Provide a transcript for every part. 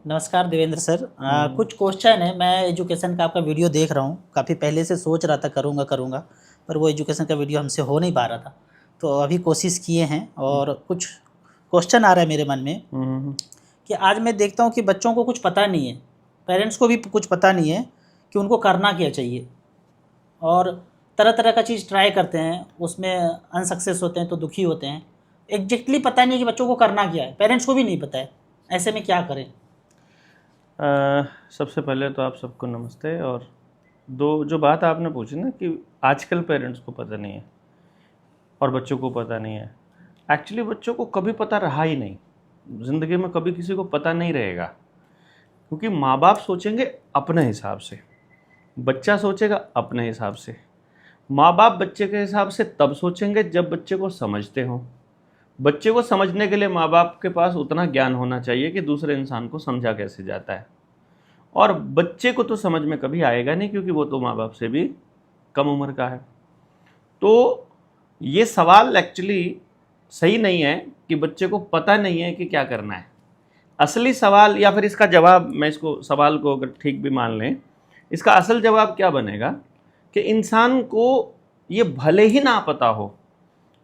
नमस्कार देवेंद्र सर। कुछ क्वेश्चन है। मैं एजुकेशन का आपका वीडियो देख रहा हूँ, काफ़ी पहले से सोच रहा था करूँगा करूँगा, पर वो एजुकेशन का वीडियो हमसे हो नहीं पा रहा था। तो अभी कोशिश किए हैं और कुछ क्वेश्चन आ रहा है मेरे मन में कि आज मैं देखता हूँ कि बच्चों को कुछ पता नहीं है, पेरेंट्स को भी कुछ पता नहीं है कि उनको करना क्या चाहिए, और तरह तरह का चीज़ ट्राई करते हैं, उसमें अनसक्सेस होते हैं तो दुखी होते हैं। एग्जैक्टली पता नहीं है कि बच्चों को करना क्या है, पेरेंट्स को भी नहीं पता है। ऐसे में क्या करें? सबसे पहले तो आप सबको नमस्ते। और दो जो बात आपने पूछी ना कि आजकल पेरेंट्स को पता नहीं है और बच्चों को पता नहीं है, एक्चुअली बच्चों को कभी पता रहा ही नहीं, ज़िंदगी में कभी किसी को पता नहीं रहेगा, क्योंकि माँ बाप सोचेंगे अपने हिसाब से, बच्चा सोचेगा अपने हिसाब से। माँ बाप बच्चे के हिसाब से तब सोचेंगे जब बच्चे को समझते हों। बच्चे को समझने के लिए माँ बाप के पास उतना ज्ञान होना चाहिए कि दूसरे इंसान को समझा कैसे जाता है, और बच्चे को तो समझ में कभी आएगा नहीं, क्योंकि वो तो माँ बाप से भी कम उम्र का है। तो ये सवाल एक्चुअली सही नहीं है कि बच्चे को पता नहीं है कि क्या करना है। असली सवाल, या फिर इसका जवाब, मैं इसको सवाल को अगर ठीक भी मान लें, इसका असल जवाब क्या बनेगा कि इंसान को ये भले ही ना पता हो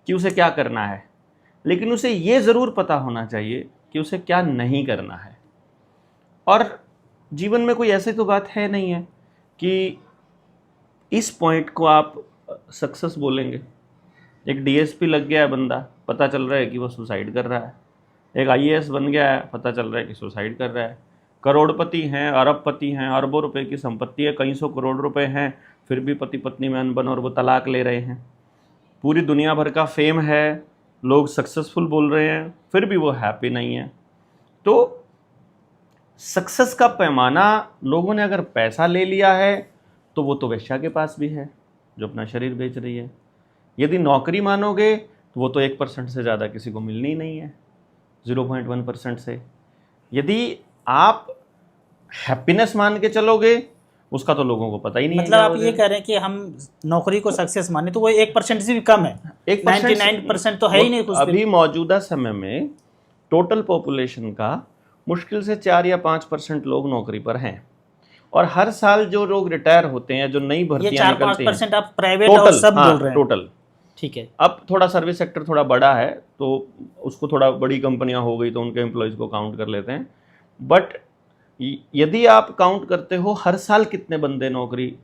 कि उसे क्या करना है, लेकिन उसे ये ज़रूर पता होना चाहिए कि उसे क्या नहीं करना है। और जीवन में कोई ऐसी तो बात है नहीं है कि इस पॉइंट को आप सक्सेस बोलेंगे। एक डीएसपी लग गया है बंदा, पता चल रहा है कि वो सुसाइड कर रहा है। एक आईएएस बन गया है, पता चल रहा है कि सुसाइड कर रहा है। करोड़पति हैं, अरबपति हैं, अरबों रुपए की संपत्ति है, कई सौ करोड़ रुपए हैं, फिर भी पति पत्नी में अनबन और वो तलाक ले रहे हैं। पूरी दुनिया भर का फेम है, लोग सक्सेसफुल बोल रहे हैं, फिर भी वो हैप्पी नहीं है। तो सक्सेस का पैमाना, लोगों ने अगर पैसा ले लिया है तो वो तो वेश्या के पास भी है जो अपना शरीर बेच रही है। यदि नौकरी मानोगे तो वो तो 1% से ज़्यादा किसी को मिलनी ही नहीं है, 0.1% से। यदि आप हैप्पीनेस मान के चलोगे, उसका तो लोगों को पता ही नहीं है मतलब क्या आप हो ये जाएगा। कह रहे हैं कि हम नौकरी को सक्सेस माने तो वो 1% से भी कम है। 1% 99% तो है ही नहीं कुछ भी। अभी मौजूदा समय में टोटल पॉपुलेशन का मुश्किल से 4 या 5% लोग नौकरी पर हैं, और हर साल जो लोग रिटायर होते हैं, जो नई ये भर्तियां 4-5% निकलती हैं, आप प्राइवेट और टोटल, सब बोल हाँ रहे हैं? टोटल। ठीक है। अब थोड़ा सर्विस सेक्टर थोड़ा बड़ा है तो उसको थोड़ा बड़ी कंपनियां हो गई तो उनके एम्प्लॉयज़ को काउंट कर लेते हैं। बट यदि आप काउंट करते हो हर साल कितने बंदे नौकरी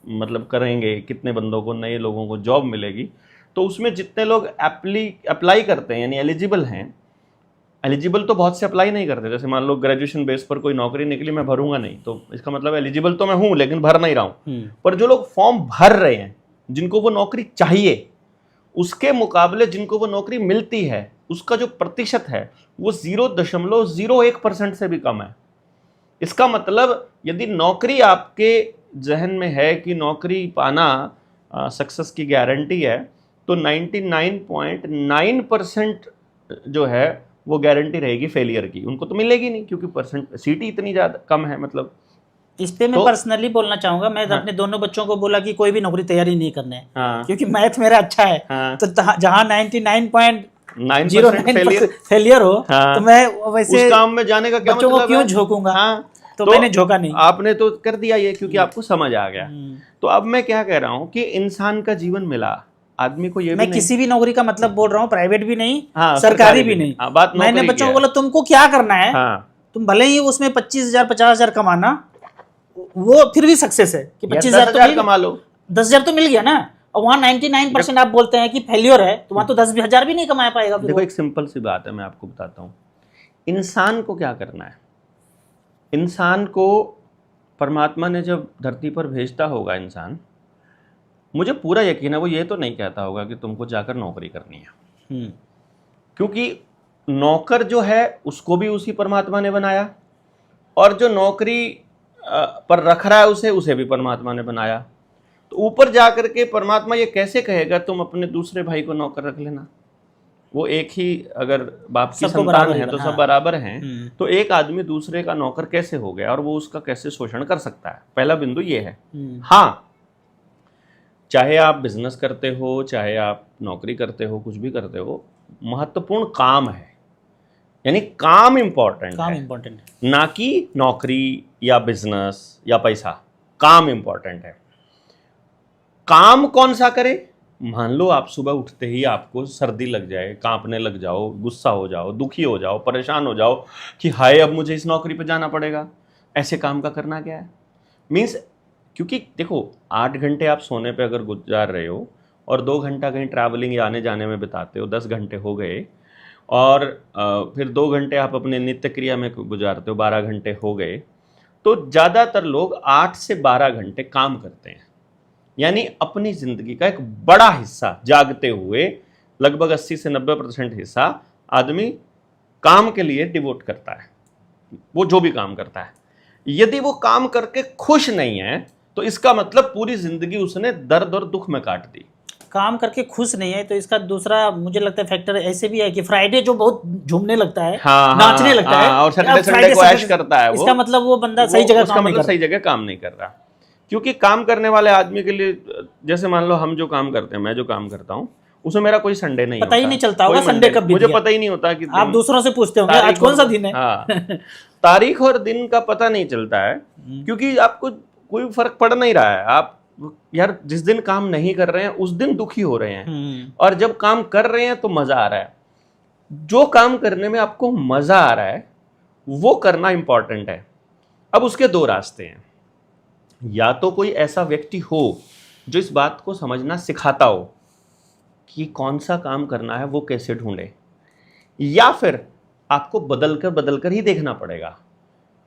मतलब करेंगे, कितने बंदों को, नए लोगों को जॉब मिलेगी, तो उसमें जितने लोग अप्लाई करते हैं, यानी एलिजिबल हैं, एलिजिबल तो बहुत से अप्लाई नहीं करते। जैसे मान लो ग्रेजुएशन बेस पर कोई नौकरी निकली, मैं भरूंगा नहीं, तो इसका मतलब एलिजिबल तो मैं हूं लेकिन भर नहीं रहा हूं। पर जो लोग फॉर्म भर रहे हैं, जिनको वो नौकरी चाहिए, उसके मुकाबले जिनको वो नौकरी मिलती है, उसका जो प्रतिशत है वो 0.01% से भी कम है। इसका मतलब यदि नौकरी आपके जहन में है कि नौकरी पाना सक्सेस की गारंटी है, तो 99.9% जो है वो गारंटी रहेगी फेलियर की। उनको तो मिलेगी नहीं, क्योंकि परसेंट सीट ही इतनी ज़्यादा कम है। मतलब इस पे मैं तो पर्सनली बोलना चाहूंगा। मैं हाँ, अपने दोनों बच्चों को बोला कि कोई भी नौकरी तैयारी नहीं करना है, हाँ, क्योंकि मैथ मेरा अच्छा है। हाँ, तो जहाँ 9% फेलियर, 99.09% फेलियर हो, हाँ, तो मैं उस वैसे काम में जाने का क्या बच्चों को मतलब क्यों है। झोंकूंगा? हाँ, तो तो मैंने झोंका नहीं। आपने तो कर दिया ये, क्योंकि आपको समझ आ गया। तो अब मैं क्या कह रहा हूं कि इंसान का जीवन मिला, आदमी को ये भी मैं नहीं। किसी भी नौकरी का मतलब बोल रहा हूँ, प्राइवेट भी नहीं, हाँ, सरकारी भी नहीं। हाँ, बात मैंने नौकरी की बच्चों को है। बोला तुमको क्या करना है, हाँ, तुम भले ही उसमें 25,000 50,000 कमाना, वो फिर भी सक्सेस है कि या 25,000 तो 10,000 मिल गया, कमा लो। 10,000 तो मिल गया ना। और वहां 99% आप बोलते हैं कि फेल्योर है, तो वहां तो 10,000 भी नहीं कमा पाएगा फिर देखो, वो। एक सिंपल सी बात है, मैं आपको बताता हूँ। इंसान को क्या करना है, इंसान को परमात्मा ने जब धरती पर भेजता होगा, इंसान, मुझे पूरा यकीन है वो ये तो नहीं कहता होगा कि तुमको जाकर नौकरी करनी है। क्योंकि नौकर जो है उसको भी उसी परमात्मा ने बनाया, और जो नौकरी पर रख रहा है उसे भी परमात्मा ने बनाया। तो ऊपर जाकर के परमात्मा ये कैसे कहेगा तुम अपने दूसरे भाई को नौकर रख लेना। वो एक ही, अगर बाप की सबको संतान बराबर ही है तो बना। सब हाँ। बराबर हैं। तो एक आदमी दूसरे का नौकर कैसे हो गया, और वो उसका कैसे शोषण कर सकता है? पहला बिंदु ये है। हाँ, चाहे आप बिजनेस करते हो, चाहे आप नौकरी करते हो, कुछ भी करते हो, महत्वपूर्ण काम है। यानी काम इंपॉर्टेंट काम है, इम्पोर्टेंट है। ना कि नौकरी या बिजनेस या पैसा। काम इंपॉर्टेंट है। काम कौन सा करे? मान लो आप सुबह उठते ही आपको सर्दी लग जाए, कांपने लग जाओ, गुस्सा हो जाओ, दुखी हो जाओ, परेशान हो जाओ कि हाय अब मुझे इस नौकरी पे जाना पड़ेगा, ऐसे काम का करना क्या है? मीन्स, क्योंकि देखो 8 घंटे आप सोने पे अगर गुजार रहे हो और 2 घंटा कहीं ट्रैवलिंग या आने जाने में बिताते हो, 10 घंटे हो गए, और फिर 2 घंटे आप अपने नित्य क्रिया में गुजारते हो, 12 घंटे हो गए। तो ज़्यादातर लोग 8 से 12 घंटे काम करते हैं, यानी अपनी जिंदगी का एक बड़ा हिस्सा जागते हुए लगभग 80 से 90% हिस्सा आदमी काम के लिए डिवोट करता है, वो जो भी काम करता है। यदि वो काम करके खुश नहीं है तो इसका मतलब पूरी जिंदगी उसने दर्द और दुख में काट दी। काम करके खुश नहीं है तो इसका दूसरा मुझे लगता है फैक्टर ऐसे भी है कि फ्राइडे जो बहुत झूमने लगता है, हाँ, नाचने हाँ, लगता है, हाँ, और सैटरडे अब संडे Friday, को ऐश Saturday, करता है, इसका मतलब वो बंदा सही जगह उसका काम नहीं मतलब कर सही जगह काम नहीं कर रहा। क्योंकि काम करने वाले आदमी के लिए, जैसे मान लो हम जो काम करते हैं, मैं जो काम करता हूँ, उसमें मेरा कोई संडे नहीं पता ही होता, नहीं चलता कोई होगा संडे मंडे, कब बीत मुझे गया। पता ही नहीं होता कि आप दूसरों से पूछते होंगे आज तारीख कौन सा और- दिन है। हाँ, तारीख और दिन का पता नहीं चलता है, क्योंकि आपको कोई फर्क पड़ नहीं रहा है। आप यार जिस दिन काम नहीं कर रहे हैं उस दिन दुखी हो रहे हैं, और जब काम कर रहे हैं तो मजा आ रहा है। जो काम करने में आपको मजा आ रहा है वो करना इंपॉर्टेंट है। अब उसके दो रास्ते हैं, या तो कोई ऐसा व्यक्ति हो जो इस बात को समझना सिखाता हो कि कौन सा काम करना है वो कैसे ढूंढे, या फिर आपको बदल कर ही देखना पड़ेगा।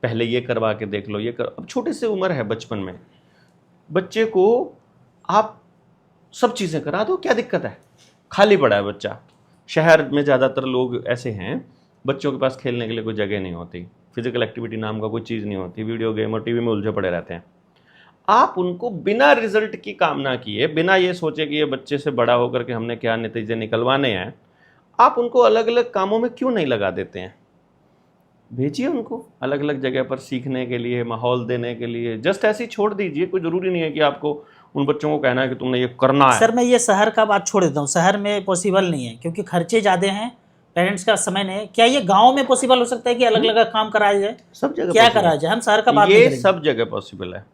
पहले ये करवा के देख लो, ये कर। अब छोटे से उम्र है, बचपन में बच्चे को आप सब चीज़ें करा दो, क्या दिक्कत है? खाली पड़ा है बच्चा। शहर में ज़्यादातर लोग ऐसे हैं, बच्चों के पास खेलने के लिए कोई जगह नहीं होती, फिजिकल एक्टिविटी नाम का कोई चीज़ नहीं होती, वीडियो गेम और टीवी में उलझे पड़े रहते हैं। आप उनको बिना रिजल्ट की कामना किए, बिना ये सोचे कि ये बच्चे से बड़ा होकर के हमने क्या नतीजे निकलवाने हैं, आप उनको अलग अलग कामों में क्यों नहीं लगा देते हैं? भेजिए उनको अलग अलग जगह पर सीखने के लिए, माहौल देने के लिए। जस्ट ऐसे ही छोड़ दीजिए, कोई ज़रूरी नहीं है कि आपको उन बच्चों को कहना है कि तुमने ये करना है। सर मैं ये शहर का बात छोड़ देता हूँ, शहर में पॉसिबल नहीं है क्योंकि खर्चे ज़्यादा हैं, पेरेंट्स का समय नहीं है। क्या ये गांव में पॉसिबल हो सकता है कि अलग अलग काम कराया जाए? सब जगह क्या possible कराया है। जाए? हम शहर का बात नहीं ये करेंगे। सब जगह पॉसिबल है,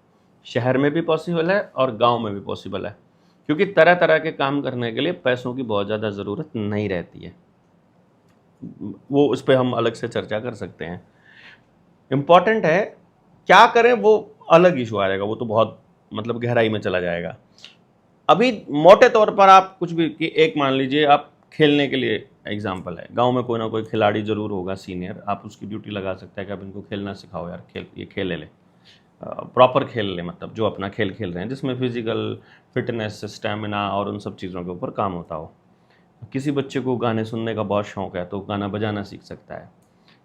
शहर में भी पॉसिबल है और गांव में भी पॉसिबल है, क्योंकि तरह तरह के काम करने के लिए पैसों की बहुत ज़्यादा ज़रूरत नहीं रहती है। वो उस पर हम अलग से चर्चा कर सकते हैं। इम्पॉर्टेंट है क्या करें, वो अलग इशू आ जाएगा, वो तो बहुत मतलब गहराई में चला जाएगा। अभी मोटे तौर पर आप कुछ भी कि एक मान लीजिए आप खेलने के लिए एग्जाम्पल है, गांव में कोई ना कोई खिलाड़ी जरूर होगा सीनियर, आप उसकी ड्यूटी लगा सकते हैं कि आप इनको खेलना सिखाओ यार, खेल ये खेल ले प्रॉपर खेल ले, मतलब जो अपना खेल खेल रहे हैं जिसमें फिजिकल फिटनेस, स्टेमिना और उन सब चीज़ों के ऊपर काम होता हो। किसी बच्चे को गाने सुनने का बहुत शौक है तो गाना बजाना सीख सकता है,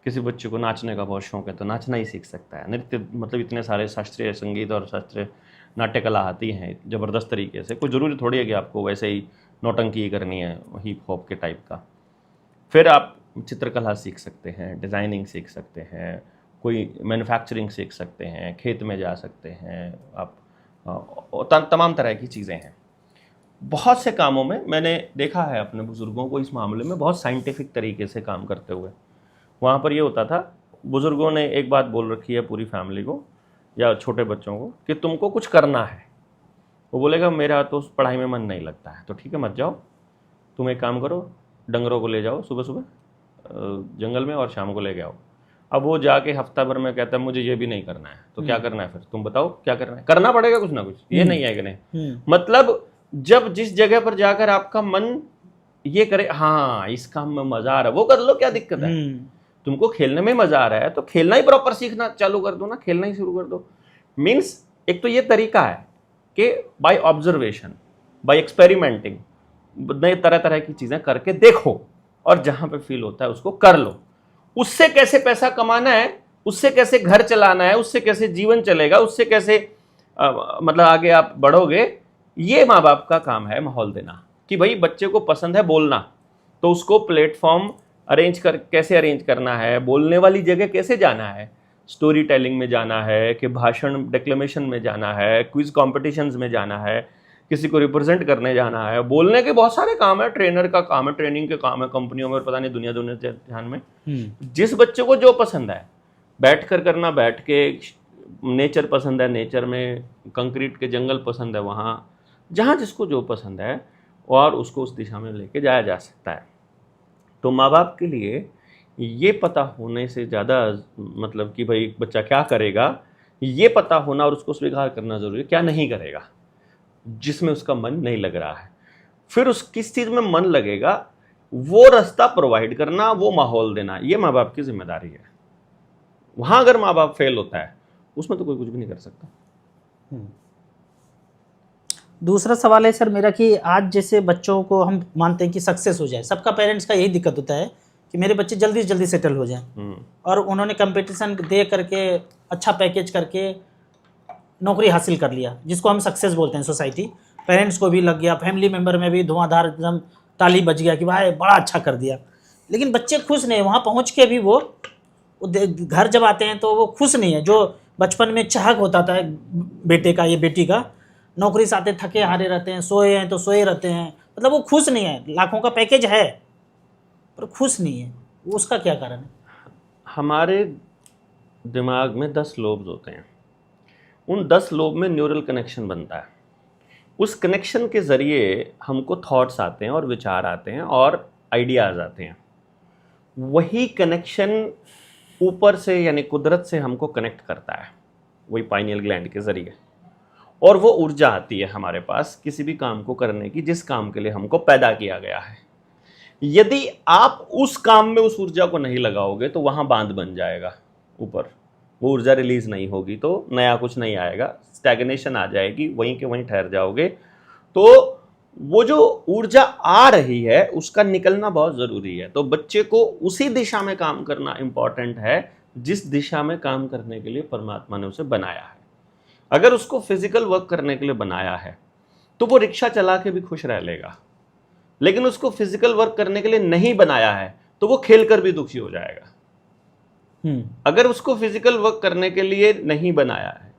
किसी बच्चे को नाचने का बहुत शौक है तो नाचना ही सीख सकता है। नृत्य मतलब इतने सारे शास्त्रीय संगीत और शास्त्रीय नाट्य कला आती हैं ज़बरदस्त तरीके से, कोई ज़रूरी थोड़ी है कि आपको वैसे ही नौटंकी करनी है हिप हॉप के टाइप का। फिर आप चित्रकला सीख सकते हैं, डिज़ाइनिंग सीख सकते हैं, कोई मैन्युफैक्चरिंग सीख सकते हैं, खेत में जा सकते हैं आप, तमाम तरह की चीज़ें हैं। बहुत से कामों में मैंने देखा है अपने बुज़ुर्गों को इस मामले में बहुत साइंटिफिक तरीके से काम करते हुए। वहाँ पर ये होता था, बुज़ुर्गों ने एक बात बोल रखी है पूरी फैमिली को या छोटे बच्चों को कि तुमको कुछ करना है। वो बोलेगा मेरा तो पढ़ाई में मन नहीं लगता है, तो ठीक है मत जाओ, तुम एक काम करो, डंगरों को ले जाओ सुबह सुबह जंगल में और शाम को लेके आओ। अब वो जाके हफ्ता भर में कहता है मुझे ये भी नहीं करना है, तो क्या करना है फिर? तुम बताओ क्या करना है? करना पड़ेगा कुछ ना कुछ, ये नहीं है कि नहीं। मतलब जब जिस जगह पर जाकर आपका मन ये करे हाँ इस काम में मजा आ रहा है, वो कर लो, क्या दिक्कत है? तुमको खेलने में मजा आ रहा है तो खेलना ही प्रॉपर सीखना चालू कर दो ना, खेलना ही शुरू कर दो। मीन्स एक तो ये तरीका है कि बाय ऑब्जर्वेशन, बाय एक्सपेरिमेंटिंग, नए तरह तरह की चीजें करके देखो और जहां पे फील होता है उसको कर लो। उससे कैसे पैसा कमाना है, उससे कैसे घर चलाना है, उससे कैसे जीवन चलेगा, उससे कैसे मतलब आगे आप बढ़ोगे, ये माँ बाप का काम है माहौल देना। कि भाई बच्चे को पसंद है बोलना, तो उसको प्लेटफॉर्म कैसे अरेंज करना है, बोलने वाली जगह कैसे जाना है, स्टोरी टेलिंग में जाना है कि भाषण डिक्लेमेशन में जाना है, क्विज कॉम्पिटिशन्स में जाना है, किसी को रिप्रेजेंट करने जाना है, बोलने के बहुत सारे काम है, ट्रेनर का काम है, ट्रेनिंग के काम है कंपनियों में, पता नहीं दुनिया ध्यान में। जिस बच्चे को जो पसंद है बैठ कर करना, बैठ के, नेचर पसंद है, नेचर में, कंक्रीट के जंगल पसंद है, वहाँ जहाँ जिसको जो पसंद है और उसको उस दिशा में लेके जाया जा सकता है। तो माँ बाप के लिए ये पता होने से ज़्यादा, मतलब कि भाई बच्चा क्या करेगा, ये पता होना और उसको स्वीकार करना ज़रूरी है, क्या नहीं करेगा जिसमें उसका मन नहीं लग रहा है। फिर उस किस चीज़ में मन लगेगा वो रास्ता प्रोवाइड करना, वो माहौल देना, ये माँ बाप की जिम्मेदारी है। वहाँ अगर माँ बाप फेल होता है उसमें तो कोई कुछ भी नहीं कर सकता। दूसरा सवाल है सर मेरा कि आज जैसे बच्चों को हम मानते हैं कि सक्सेस हो जाए, सबका पेरेंट्स का यही दिक्कत होता है कि मेरे बच्चे जल्दी से जल्दी सेटल हो जाएं, और उन्होंने कंपटीशन दे करके अच्छा पैकेज करके नौकरी हासिल कर लिया, जिसको हम सक्सेस बोलते हैं सोसाइटी, पेरेंट्स को भी लग गया, फैमिली मेम्बर में भी धुआंधार एकदम ताली बज गया कि भाई बड़ा अच्छा कर दिया। लेकिन बच्चे खुश नहीं, वहाँ पहुँच के भी वो घर जब आते हैं तो वो खुश नहीं है। जो बचपन में चाहक होता था बेटे का या बेटी का, नौकरी से आते थके हारे रहते हैं, सोए हैं तो सोए रहते हैं, मतलब वो खुश नहीं है। लाखों का पैकेज है पर खुश नहीं है, उसका क्या कारण है? हमारे दिमाग में 10 लोब्स होते हैं, उन 10 लोब में न्यूरल कनेक्शन बनता है। उस कनेक्शन के ज़रिए हमको थॉट्स आते हैं और विचार आते हैं और आइडियाज़ आते हैं। वही कनेक्शन ऊपर से यानी कुदरत से हमको कनेक्ट करता है, वही पाइनियल ग्लैंड के ज़रिए, और वो ऊर्जा आती है हमारे पास किसी भी काम को करने की, जिस काम के लिए हमको पैदा किया गया है। यदि आप उस काम में उस ऊर्जा को नहीं लगाओगे तो वहाँ बांध बन जाएगा, ऊपर वो ऊर्जा रिलीज नहीं होगी तो नया कुछ नहीं आएगा, स्टैग्नेशन आ जाएगी, वहीं के वहीं ठहर जाओगे। तो वो जो ऊर्जा आ रही है उसका निकलना बहुत ज़रूरी है। तो बच्चे को उसी दिशा में काम करना इम्पॉर्टेंट है जिस दिशा में काम करने के लिए परमात्मा ने उसे बनाया है। अगर उसको फिजिकल वर्क करने के लिए बनाया है तो वो रिक्शा चला के भी खुश रह लेगा, लेकिन उसको फिजिकल वर्क करने के लिए नहीं बनाया है तो वो खेल कर भी दुखी हो जाएगा। अगर उसको फिजिकल वर्क करने के लिए नहीं बनाया है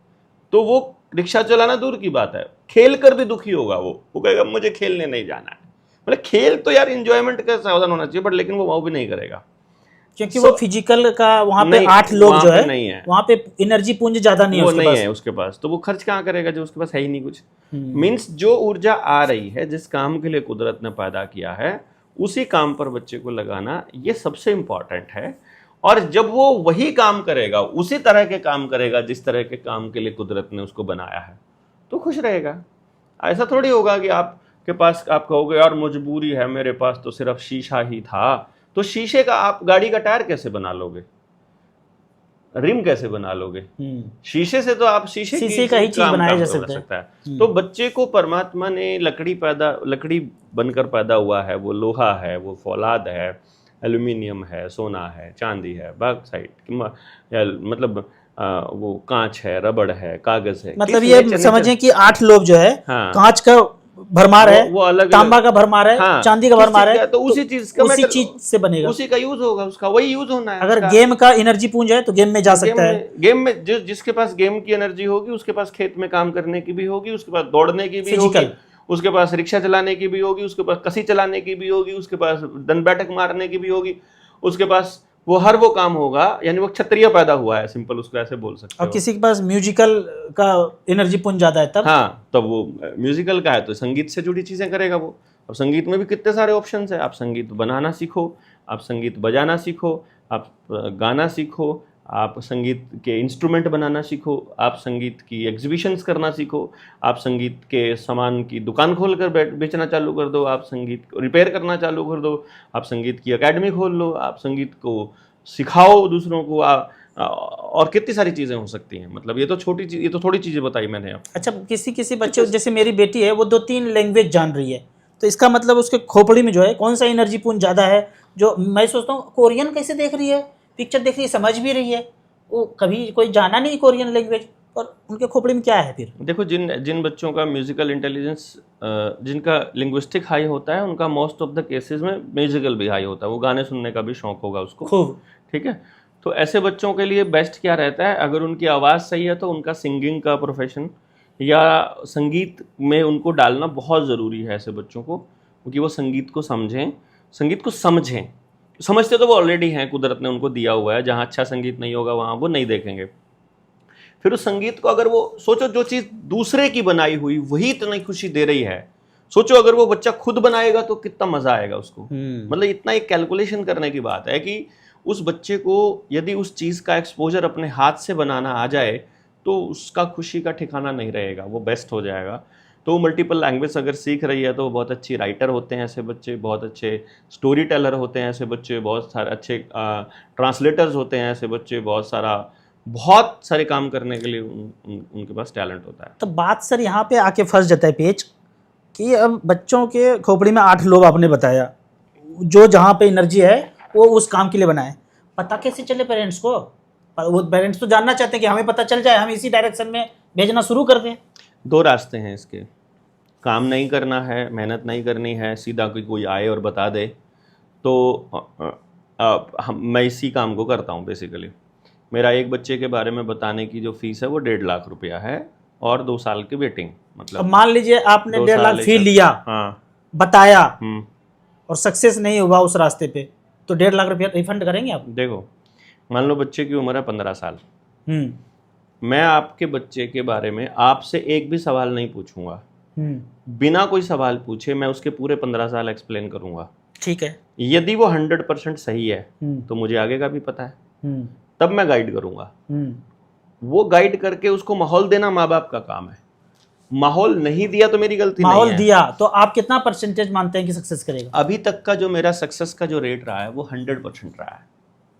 तो वो रिक्शा चलाना दूर की बात है, खेल कर भी दुखी होगा। वो कहेगा मुझे खेलने नहीं जाना है। मतलब खेल तो यार एंजॉयमेंट का साधन होना चाहिए, बट लेकिन वो भी नहीं करेगा क्योंकि वो फिजिकल का वहाँ पे 8 लोग जो है नहीं है, वहाँ पे एनर्जी पुंज ज्यादा नहीं है, वो नहीं है उसके पास, तो वो खर्च कहाँ करेगा जो उसके पास है ही नहीं कुछ। मीन्स जो ऊर्जा आ रही है, जिस काम के लिए कुदरत ने पैदा किया है, उसी काम पर बच्चे को लगाना ये सबसे इम्पॉर्टेंट है। और जब वो वही काम करेगा, उसी तरह के काम करेगा जिस तरह के काम के लिए कुदरत ने उसको बनाया है, तो खुश रहेगा। ऐसा थोड़ी होगा कि आपके पास आप कहोगे यार मजबूरी है, मेरे पास तो सिर्फ शीशा ही था, तो शीशे का आप गाड़ी का टायर कैसे बना लोगे, रिम कैसे बना लोगे? शीशे से तो आप शीशे का ही चीज बनाया जा सकता है। तो बच्चे को परमात्मा ने लकड़ी बनकर पैदा हुआ है, वो लोहा है, वो फौलाद है, एल्यूमिनियम है, सोना है, चांदी है, बॉक्साइट, मतलब वो कांच है, रबड़ है, कागज है। मतलब ये समझें कि 8 लोग जो है, हाँ, कांच का भरमार है, वो अलग, तांबा का भरमार है, हाँ, चांदी का भरमार है, तो उसी चीज का उसी चीज से बनेगा, उसी का यूज होगा, उसका वही यूज होना है। अगर गेम का एनर्जी पूंज है तो गेम में जा सकता है। गेम में जिसके पास गेम की एनर्जी होगी उसके पास खेत में काम करने की भी होगी, उसके पास दौड़ने की भी होगी, उसके पास रिक्शा चलाने की भी होगी, उसके पास कसी चलाने की भी होगी, उसके पास दंड बैठक मारने की भी होगी, उसके पास वो हर वो काम होगा। यानी वो क्षत्रिय पैदा हुआ है, सिंपल उसको ऐसे बोल सकते हो। और किसी के पास म्यूजिकल का एनर्जी पुंज ज्यादा है तब, हाँ, तब वो म्यूजिकल का है तो संगीत से जुड़ी चीजें करेगा वो। अब संगीत में भी कितने सारे ऑप्शंस है, आप संगीत बनाना सीखो, आप संगीत बजाना सीखो, आप गाना सीखो, आप संगीत के इंस्ट्रूमेंट बनाना सीखो, आप संगीत की एग्जीबिशंस करना सीखो, आप संगीत के सामान की दुकान खोलकर बेचना चालू कर दो, आप संगीत को रिपेयर करना चालू कर दो, आप संगीत की एकेडमी खोल लो, आप संगीत को सिखाओ दूसरों को, और कितनी सारी चीज़ें हो सकती हैं। मतलब ये तो थोड़ी चीज़ें बताई मैंने अब। अच्छा, किसी बच्चे जैसे मेरी बेटी है, वो 2-3 लैंग्वेज जान रही है, तो इसका मतलब उसके खोपड़ी में जो है कौन सा एनर्जी पुंज ज़्यादा है? जो मैं सोचता हूँ कोरियन कैसे देख रही है, पिक्चर देख रही है, समझ भी रही है, वो कभी कोई जाना नहीं कोरियन लैंग्वेज, और उनके खोपड़ी में क्या है? फिर देखो जिन बच्चों का म्यूजिकल इंटेलिजेंस, जिनका लिंग्विस्टिक हाई होता है, उनका मोस्ट ऑफ द केसेस में म्यूजिकल भी हाई होता है, वो गाने सुनने का भी शौक होगा उसको खूब, ठीक है। तो ऐसे बच्चों के लिए बेस्ट क्या रहता है, अगर उनकी आवाज़ सही है तो उनका सिंगिंग का प्रोफेशन या संगीत में उनको डालना बहुत ज़रूरी है ऐसे बच्चों को, क्योंकि वो संगीत को समझें, संगीत को समझें। समझते तो वो ऑलरेडी हैं, कुदरत ने उनको दिया हुआ है, जहाँ अच्छा संगीत नहीं होगा वहाँ वो नहीं देखेंगे। फिर उस संगीत को अगर वो सोचो जो चीज़ दूसरे की बनाई हुई वही इतनी खुशी दे रही है, सोचो अगर वो बच्चा खुद बनाएगा तो कितना मज़ा आएगा उसको। मतलब इतना एक कैलकुलेशन करने की बात है कि उस बच्चे को यदि उस चीज़ का एक्सपोजर अपने हाथ से बनाना आ जाए तो उसका खुशी का ठिकाना नहीं रहेगा, वो बेस्ट हो जाएगा। तो मल्टीपल लैंग्वेज अगर सीख रही है तो बहुत अच्छी राइटर होते हैं ऐसे बच्चे, बहुत अच्छे स्टोरी टेलर होते हैं ऐसे बच्चे, बहुत सारे अच्छे ट्रांसलेटर्स होते हैं ऐसे बच्चे, बहुत सारे काम करने के लिए उनके पास टैलेंट होता है। तो बात सर यहाँ पे आके फंस जाता है पेच कि अब बच्चों के खोपड़ी में 8 लोग आपने बताया, जो जहाँ पे एनर्जी है वो उस काम के लिए बनाए, पता कैसे चले पेरेंट्स को? वो पेरेंट्स तो जानना चाहते हैं कि हमें पता चल जाए, हम इसी डायरेक्शन में भेजना शुरू कर दें। 2 रास्ते हैं इसके, काम नहीं करना है, मेहनत नहीं करनी है, सीधा कोई आए और बता दे तो मैं इसी काम को करता हूँ बेसिकली। मेरा एक बच्चे के बारे में बताने की जो फीस है वो 1.5 लाख रुपया है और 2 साल की वेटिंग। मतलब अब मान लीजिए आपने 1.5 लाख फी लिया, हाँ, बताया और सक्सेस नहीं हुआ उस रास्ते पे, तो 1.5 लाख रुपया रिफंड करेंगे आप? देखो मान लो बच्चे की उम्र है 15 साल, मैं आपके बच्चे के बारे में आपसे एक भी सवाल नहीं पूछूंगा, बिना कोई सवाल पूछे मैं उसके पूरे 15 साल एक्सप्लेन करूंगा। ठीक है। यदि वो 100% सही है तो मुझे आगे का भी पता है, तब मैं गाइड करूंगा। वो गाइड करके उसको माहौल देना माँ बाप का काम है। माहौल नहीं दिया तो मेरी गलती नहीं है। माहौल दिया तो आप कितना परसेंटेज मानते हैं कि सक्सेस करेगा? अभी तक का जो मेरा सक्सेस का जो रेट रहा है वो 100% रहा है।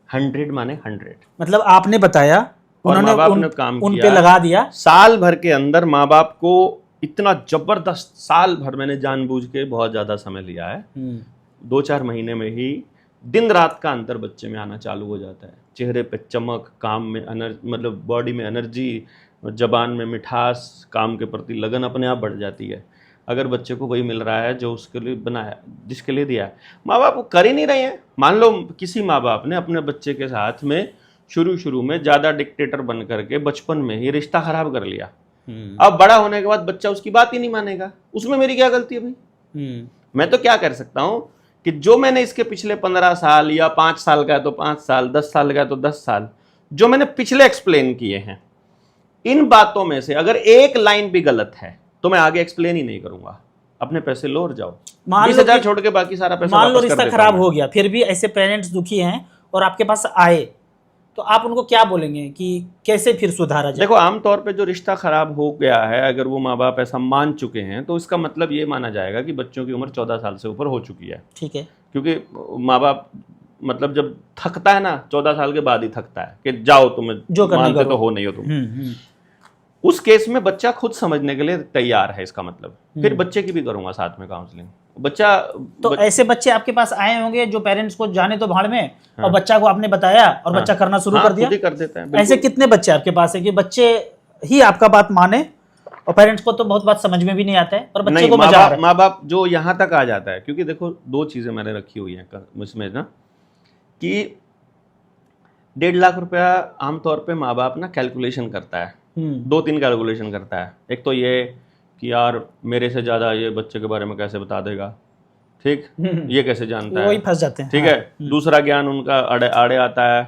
100 माने 100। मतलब आपने बताया, उन्होंने माँ बाप ने काम उन किया, पे लगा दिया। साल भर के अंदर माँ बाप को इतना जबरदस्त, साल भर मैंने जानबूझ के बहुत ज्यादा समय लिया है, 2-4 महीने में ही दिन रात का अंतर बच्चे में आना चालू हो जाता है। चेहरे पे चमक, काम में एनर्जी, मतलब बॉडी में एनर्जी, जबान में मिठास, काम के प्रति लगन अपने आप बढ़ जाती है अगर बच्चे को वही मिल रहा है जो उसके लिए बनाया, जिसके लिए दिया है। माँ बाप वो कर ही नहीं रहे हैं। मान लो किसी माँ बाप ने अपने बच्चे के साथ में शुरू में ज़्यादा डिक्टेटर बन करके बचपन में ही रिश्ता खराब कर लिया, अब बड़ा होने के बाद बच्चा उसकी बात ही नहीं मानेगा, उसमें मेरी क्या गलती है भाई? मैं तो क्या कर सकता हूँ कि जो मैंने इसके पिछले 15 साल या 5 साल का है तो 5 साल, 10 साल का है तो 10 साल, जो मैंने पिछले एक्सप्लेन किए हैं, इन बातों में से अगर एक लाइन भी गलत है तो मैं आगे एक्सप्लेन ही नहीं करूंगा। अपने पैसे लो और जाओ, 20,000 छोड़ के बाकी सारा पैसा मान लो रिश्ता खराब हो गया, फिर भी ऐसे पेरेंट्स दुखी हैं और आपके पास आए, तो आप उनको क्या बोलेंगे कि कैसे फिर सुधारा जाए? देखो आमतौर पे जो रिश्ता खराब हो गया है, अगर वो माँ बाप ऐसा मान चुके हैं तो इसका मतलब ये माना जाएगा कि बच्चों की उम्र 14 साल से ऊपर हो चुकी है। ठीक है। क्योंकि माँ बाप मतलब जब थकता है ना, 14 साल के बाद ही थकता है कि जाओ तुम्हें जो मानते तो हो नहीं हो तुम। उस केस में बच्चा खुद समझने के लिए तैयार है, इसका मतलब फिर बच्चे की भी करूंगा साथ में काउंसलिंग। बच्चा तो ऐसे बच्चे आपके पास आए होंगे जो पेरेंट्स को जाने तो भाड़ में, और बच्चा को आपने बताया और बच्चा करना शुरू कर दिया? खुद ही कर देते हैं। ऐसे कितने बच्चे आपके पास है कि बच्चे ही आपका बात माने और पेरेंट्स को तो बहुत बात समझ में भी नहीं आता है, और बच्चे को मजा आ रहा है? माँ बाप जो यहाँ तक आ जाता है, क्योंकि देखो 2 चीजें मैंने रखी हुई हैं इसमें ना, कि 1.5 लाख रुपया आमतौर पे माँ बाप ना कैलकुलेशन करता है, 2-3 कैलकुलेशन करता है। एक तो ये कि यार मेरे से ज्यादा ये बच्चे के बारे में कैसे बता देगा, ठीक, ये कैसे जानता है, वही फंस जाते हैं। ठीक है। दूसरा ज्ञान उनका आड़े आता है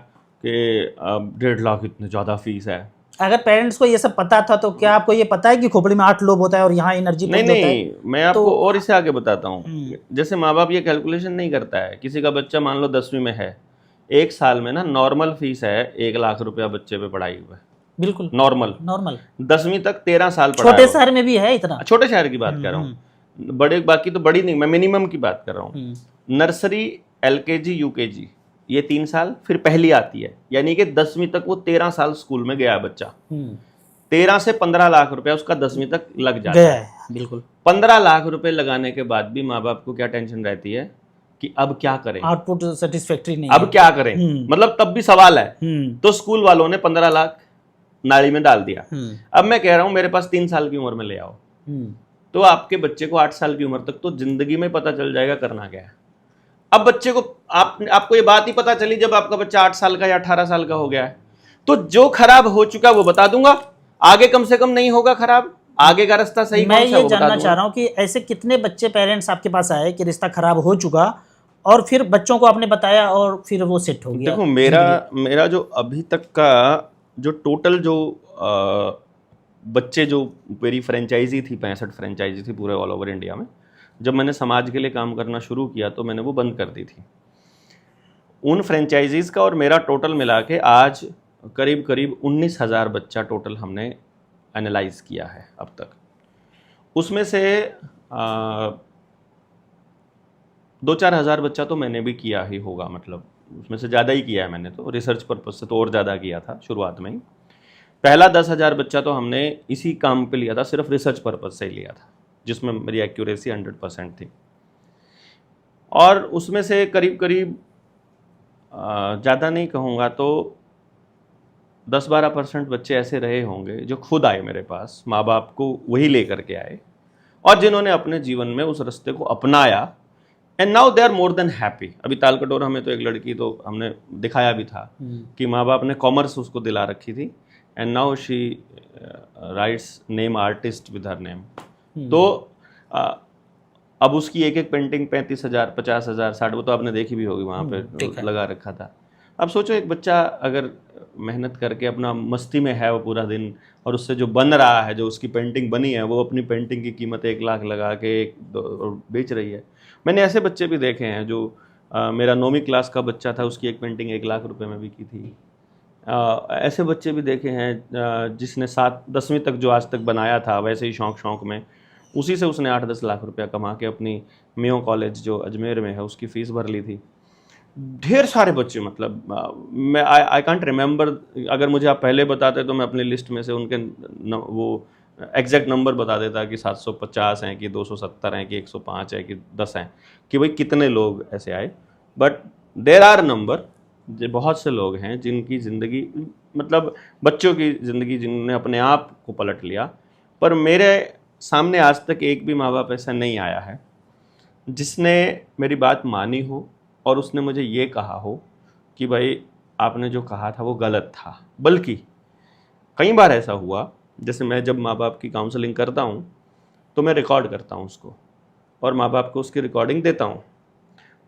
कि 1.5 लाख इतने ज्यादा फीस है। अगर पेरेंट्स को ये सब पता था तो क्या आपको ये पता है कि खोपड़ी में 8 लोब होता है और यहाँ एनर्जी नहीं, मैं आपको और इससे आगे बताता हूँ। जैसे माँ बाप ये कैलकुलेशन नहीं करता है, किसी का बच्चा मान लो 10वीं में है, 1 साल में ना नॉर्मल फीस है 1 लाख रुपया बच्चे पे पढ़ाई हुआ है, बिल्कुल नॉर्मल 10वीं तक 13 साल पढ़ा। छोटे शहर में भी है इतना? छोटे शहर की बात कर रहा हूँ, बड़े बाकी तो बड़ी नहीं, मैं मिनिमम की बात कर रहा हूँ। नर्सरी, LKG, UKG ये 3 साल, फिर पहली आती है, यानी कि 10वीं तक वो 13 साल स्कूल में गया बच्चा। 13 से 15 लाख रुपया उसका 10वीं तक लग जाता है। बिल्कुल। 15 लाख रुपए लगाने के बाद भी माँ बाप को क्या टेंशन रहती है कि अब क्या करें, आउटपुट सेटिस्फैक्टरी नहीं, अब क्या करें, मतलब तब भी सवाल है। तो स्कूल वालों ने 15 लाख नाली में डाल दिया। अब मैं कह रहा हूं मेरे पास 3 साल की उम्र में ले आओ, तो आपके बच्चे को 8 साल की उम्र तक तो जिंदगी में पता चल जाएगा करना क्या है। अब बच्चे को आपको ये बात ही पता चली जब आपका बच्चा 8 साल का या 18 साल का हो गया है, तो जो खराब हो चुका वो बता दूंगा, आगे कम से कम नहीं होगा खराब। आगे का रास्ता सही मैं कौन सा ये वो बता जानना दूंगा। चाह रहा हूँ कि ऐसे कितने बच्चे पेरेंट्स आपके पास आए कि रिश्ता खराब हो चुका और फिर बच्चों को आपने बताया और फिर वो सेट हो गया देखो मेरा जिंदगी? मेरा जो अभी तक का जो टोटल जो बच्चे जो मेरी फ्रेंचाइजी थी, 65 फ्रेंचाइजी थी पूरे ऑल ओवर इंडिया में, जब मैंने समाज के लिए काम करना शुरू किया तो मैंने वो बंद कर दी थी। उन फ्रेंचाइजीज़ का और मेरा टोटल मिला के आज करीब करीब 19,000 बच्चा टोटल हमने एनालाइज किया है अब तक। उसमें से 2-4 हज़ार बच्चा तो मैंने भी किया ही होगा, मतलब उसमें से ज़्यादा ही किया है मैंने, तो रिसर्च पर्पज़ से तो और ज़्यादा किया था शुरुआत में ही। पहला 10,000 बच्चा तो हमने इसी काम पे लिया था, सिर्फ रिसर्च पर्पज़ से ही लिया था, जिसमें मेरी एक्यूरेसी 100% थी। और उसमें से करीब करीब ज़्यादा नहीं कहूँगा तो 10-12% बच्चे ऐसे रहे होंगे जो खुद आए मेरे पास, माँ बाप को वही लेकर के आए और जिन्होंने अपने जीवन में उस रास्ते को अपनाया, and now they are more than happy. अभी तालकटोरा में तो एक लड़की, तो हमने दिखाया भी था कि माँ बाप ने कॉमर्स उसको दिला रखी थी, and now she writes name artist with her name. तो अब उसकी एक एक पेंटिंग 35,000, 50,000, 60, वो तो आपने देखी भी होगी वहाँ पे लगा रखा था। अब सोचो एक बच्चा अगर मेहनत करके अपना मस्ती में है वो पूरा दिन, और उससे जो बन रहा है, जो उसकी पेंटिंग बनी है, वो अपनी पेंटिंग की कीमत 1 लाख लगा के बेच रही है। मैंने ऐसे बच्चे भी देखे हैं जो मेरा 9वीं क्लास का बच्चा था, उसकी एक पेंटिंग 1 लाख रुपए में बिकी थी। ऐसे बच्चे भी देखे हैं जिसने 7-10वीं तक जो आज तक बनाया था, वैसे ही शौक में उसी से उसने 8-10 लाख रुपया कमा के अपनी मेयो कॉलेज जो अजमेर में है उसकी फ़ीस भर ली थी। ढेर सारे बच्चे, मतलब मैं आई कांट रिमेंबर, अगर मुझे आप पहले बताते तो मैं अपनी लिस्ट में से उनके वो एग्जैक्ट नंबर बता देता कि 750 हैं कि 270 हैं कि 105 है कि 10 हैं, कि भाई कितने लोग ऐसे आए। बट देर आर नंबर, जो बहुत से लोग हैं जिनकी ज़िंदगी, मतलब बच्चों की ज़िंदगी जिन्होंने अपने आप को पलट लिया। पर मेरे सामने आज तक एक भी माँ बाप ऐसा नहीं आया है जिसने मेरी बात मानी हो और उसने मुझे ये कहा हो कि भाई आपने जो कहा था वो गलत था। बल्कि कई बार ऐसा हुआ, जैसे मैं जब माँ बाप की काउंसलिंग करता हूँ तो मैं रिकॉर्ड करता हूँ उसको और माँ बाप को उसकी रिकॉर्डिंग देता हूँ।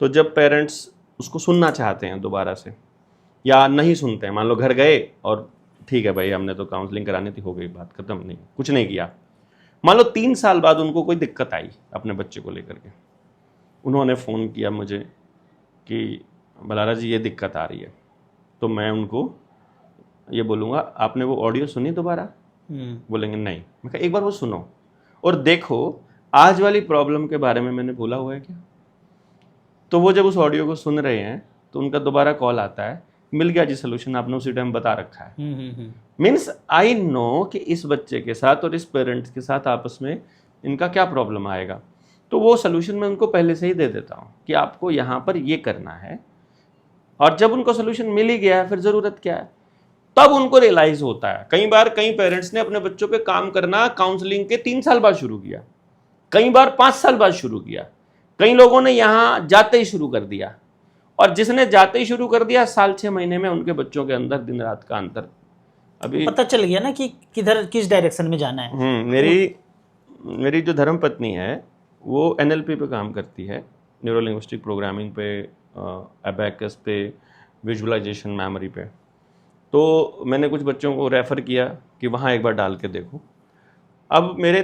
तो जब पेरेंट्स उसको सुनना चाहते हैं दोबारा से या नहीं सुनते हैं, मान लो घर गए और ठीक है भाई हमने तो काउंसलिंग करानी थी, हो गई बात खत्म, नहीं कुछ नहीं किया, मान लो 3 साल बाद उनको कोई दिक्कत आई अपने बच्चे को लेकर के, उन्होंने फ़ोन किया मुझे कि बलारा जी ये दिक्कत आ रही है, तो मैं उनको ये बोलूँगा आपने वो ऑडियो सुनी दोबारा? बोलेंगे नहीं। मैं कहा एक बार वो सुनो और देखो आज वाली प्रॉब्लम के बारे में मैंने बोला हुआ है क्या। तो वो जब उस ऑडियो को सुन रहे हैं तो उनका दोबारा कॉल आता है, मिल गया जी सोल्यूशन, आपने उसी टाइम बता रखा है। मीन्स आई नो कि इस बच्चे के साथ और इस पेरेंट्स के साथ आपस में इनका क्या प्रॉब्लम आएगा, तो वो सोल्यूशन मैं उनको पहले से ही दे देता हूँ कि आपको यहाँ पर ये करना है। और जब उनको सोल्यूशन मिल ही गया है फिर ज़रूरत क्या है, तब उनको रियलाइज़ होता है। कई बार कई पेरेंट्स ने अपने बच्चों पे काम करना काउंसलिंग के 3 साल बाद शुरू किया, कई बार 5 साल बाद शुरू किया, कई लोगों ने यहाँ जाते ही शुरू कर दिया, और जिसने जाते ही शुरू कर दिया 6 महीने में उनके बच्चों के अंदर दिन रात का अंतर अभी पता चल गया ना कि किधर किस डायरेक्शन में जाना है। मेरी जो धर्मपत्नी है वो NLP पे काम करती है, न्यूरो लिंग्विस्टिक प्रोग्रामिंग पे, अबैकस पे, विजुअलाइजेशन, मेमोरी पे। तो मैंने कुछ बच्चों को रेफ़र किया कि वहाँ एक बार डाल के देखो। अब मेरे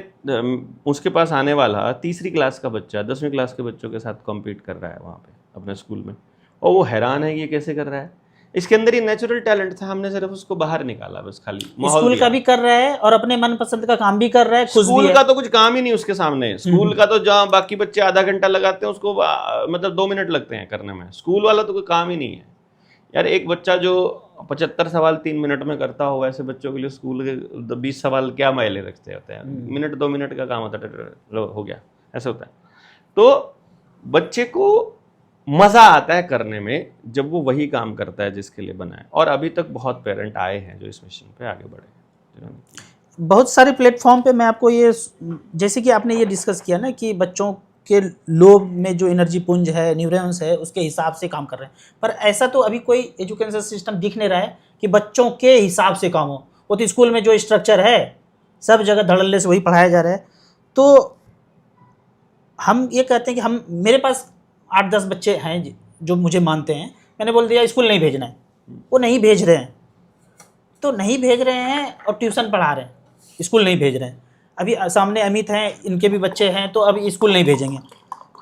उसके पास आने वाला 3री क्लास का बच्चा 10वीं क्लास के बच्चों के साथ कॉम्पीट कर रहा है वहाँ पे अपने स्कूल में, और वो हैरान है कि ये कैसे कर रहा है। इसके अंदर ही नेचुरल टैलेंट था, हमने सिर्फ उसको बाहर निकाला, बस खाली माहौल स्कूल दिया। का भी कर रहा है और अपने मनपसंद का काम भी कर रहा है, खुश भी स्कूल है। का तो कुछ काम ही नहीं उसके सामने। स्कूल का तो जहाँ बाकी बच्चे आधा घंटा लगाते हैं उसको मतलब 2 मिनट लगते हैं करने में, स्कूल वाला तो कोई काम ही नहीं है यार। एक बच्चा जो 75 सवाल 3 मिनट में करता हो, ऐसे बच्चों के लिए स्कूल के 20 सवाल क्या मायने रखते होते हैं। मिनट 2 मिनट का काम होता है, हो गया, ऐसा होता है। तो बच्चे को मज़ा आता है करने में जब वो वही काम करता है जिसके लिए बना है। और अभी तक बहुत पेरेंट आए हैं जो इस मिशन पे आगे बढ़े। बहुत सारे प्लेटफॉर्म पे मैं आपको ये, जैसे कि आपने ये डिस्कस किया ना कि बच्चों के लोब में जो एनर्जी पुंज है, न्यूरॉन्स है, उसके हिसाब से काम कर रहे हैं, पर ऐसा तो अभी कोई एजुकेशन सिस्टम दिख नहीं रहा है कि बच्चों के हिसाब से काम हो। वो तो स्कूल में जो स्ट्रक्चर है सब जगह धड़ल्ले से वही पढ़ाया जा रहा है। तो हम ये कहते हैं कि हम, मेरे पास 8-10 बच्चे हैं जो मुझे मानते हैं, मैंने बोल दिया स्कूल नहीं भेजना है, वो नहीं भेज रहे हैं, तो नहीं भेज रहे हैं और ट्यूशन पढ़ा रहे हैं, स्कूल नहीं भेज रहे हैं। अभी सामने अमित हैं, इनके भी बच्चे हैं, तो अभी स्कूल नहीं भेजेंगे,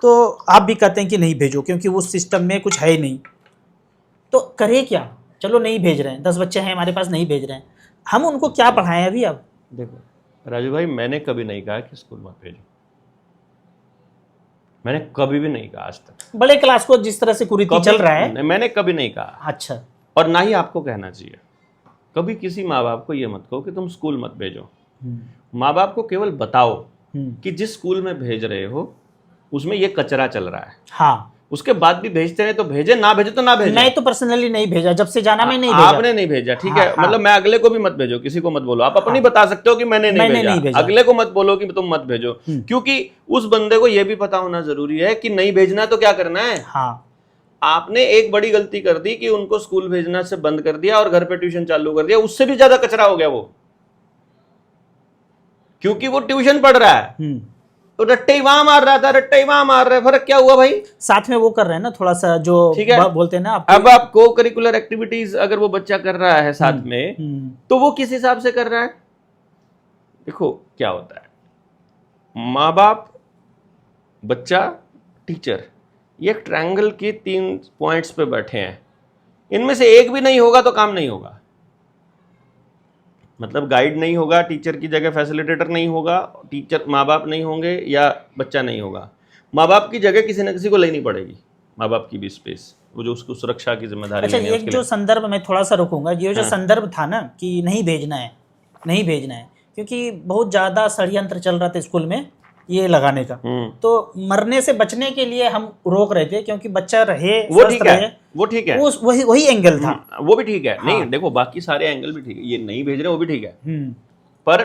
तो आप भी कहते हैं कि नहीं भेजो क्योंकि उस सिस्टम में कुछ है ही नहीं, तो करें क्या? चलो नहीं भेज रहे हैं, 10 बच्चे हैं हमारे पास नहीं भेज रहे हैं, हम उनको क्या पढ़ाएं अभी? अब देखो राजू भाई, मैंने कभी नहीं कहा कि स्कूल मत भेजो, मैंने कभी भी नहीं कहा आज तक। बड़े क्लास को जिस तरह से कुरीति चल रहा है, मैंने कभी नहीं कहा। अच्छा, और ना ही आपको कहना चाहिए। कभी किसी माँ बाप को ये मत कहो कि तुम स्कूल मत भेजो। माँ बाप को केवल बताओ कि जिस स्कूल में भेज रहे हो उसमें ये कचरा चल रहा है। हाँ, उसके बाद भी भेजते रहे तो भेजे, ना भेजे तो ना भेजे। मैं तो पर्सनली नहीं भेजा, जब से जाना मैं नहीं भेजा। आपने नहीं भेजा, ठीक है। हाँ। मतलब मैं अगले को भी मत भेजो, किसी को मत बोलो। आप अपनी बता सकते हो कि मैंने नहीं भेजा। अगले को मत बोलो कि तुम मत भेजो, क्योंकि उस बंदे को यह भी पता होना जरूरी है कि नहीं भेजना तो क्या करना है। हाँ, आपने एक बड़ी गलती कर दी कि उनको स्कूल भेजना से बंद कर दिया और घर पे ट्यूशन चालू कर दिया। उससे भी ज्यादा कचरा हो गया वो, क्योंकि वो ट्यूशन पढ़ रहा है तो रट्टे ही वहां मार रहा था, रट्टे ही वहां मार रहा है। फर्क क्या हुआ भाई? साथ में वो कर रहे हैं ना थोड़ा सा, जो ठीक है, बोलते हैं ना अब आप को करिकुलर एक्टिविटीज अगर वो बच्चा कर रहा है साथ में, तो वो किस हिसाब से कर रहा है? देखो क्या होता है, माँ बाप, बच्चा, टीचर, ये एक ट्रायंगल के 3 पॉइंट्स पे बैठे हैं। इनमें से एक भी नहीं होगा तो काम नहीं होगा। मतलब गाइड नहीं होगा, टीचर की जगह फैसिलिटेटर नहीं होगा, टीचर माँ बाप नहीं होंगे या बच्चा नहीं होगा, माँ बाप की जगह किसी न किसी को लेनी पड़ेगी। माँ बाप की भी स्पेस, वो जो उसको सुरक्षा की जिम्मेदारी। अच्छा, एक जो संदर्भ में थोड़ा सा रुकूंगा, ये जो संदर्भ था ना कि नहीं भेजना है, नहीं भेजना है, क्योंकि बहुत ज़्यादा षड्यंत्र चल रहा था स्कूल में ये लगाने का, तो मरने से बचने के लिए हम रोक रहे थे, क्योंकि बच्चा रहे, वो ठीक है, वो ठीक है, वही एंगल था, वो भी ठीक है। हाँ। नहीं देखो, बाकी सारे एंगल भी ठीक है, ये नहीं भेज रहे वो भी ठीक है, पर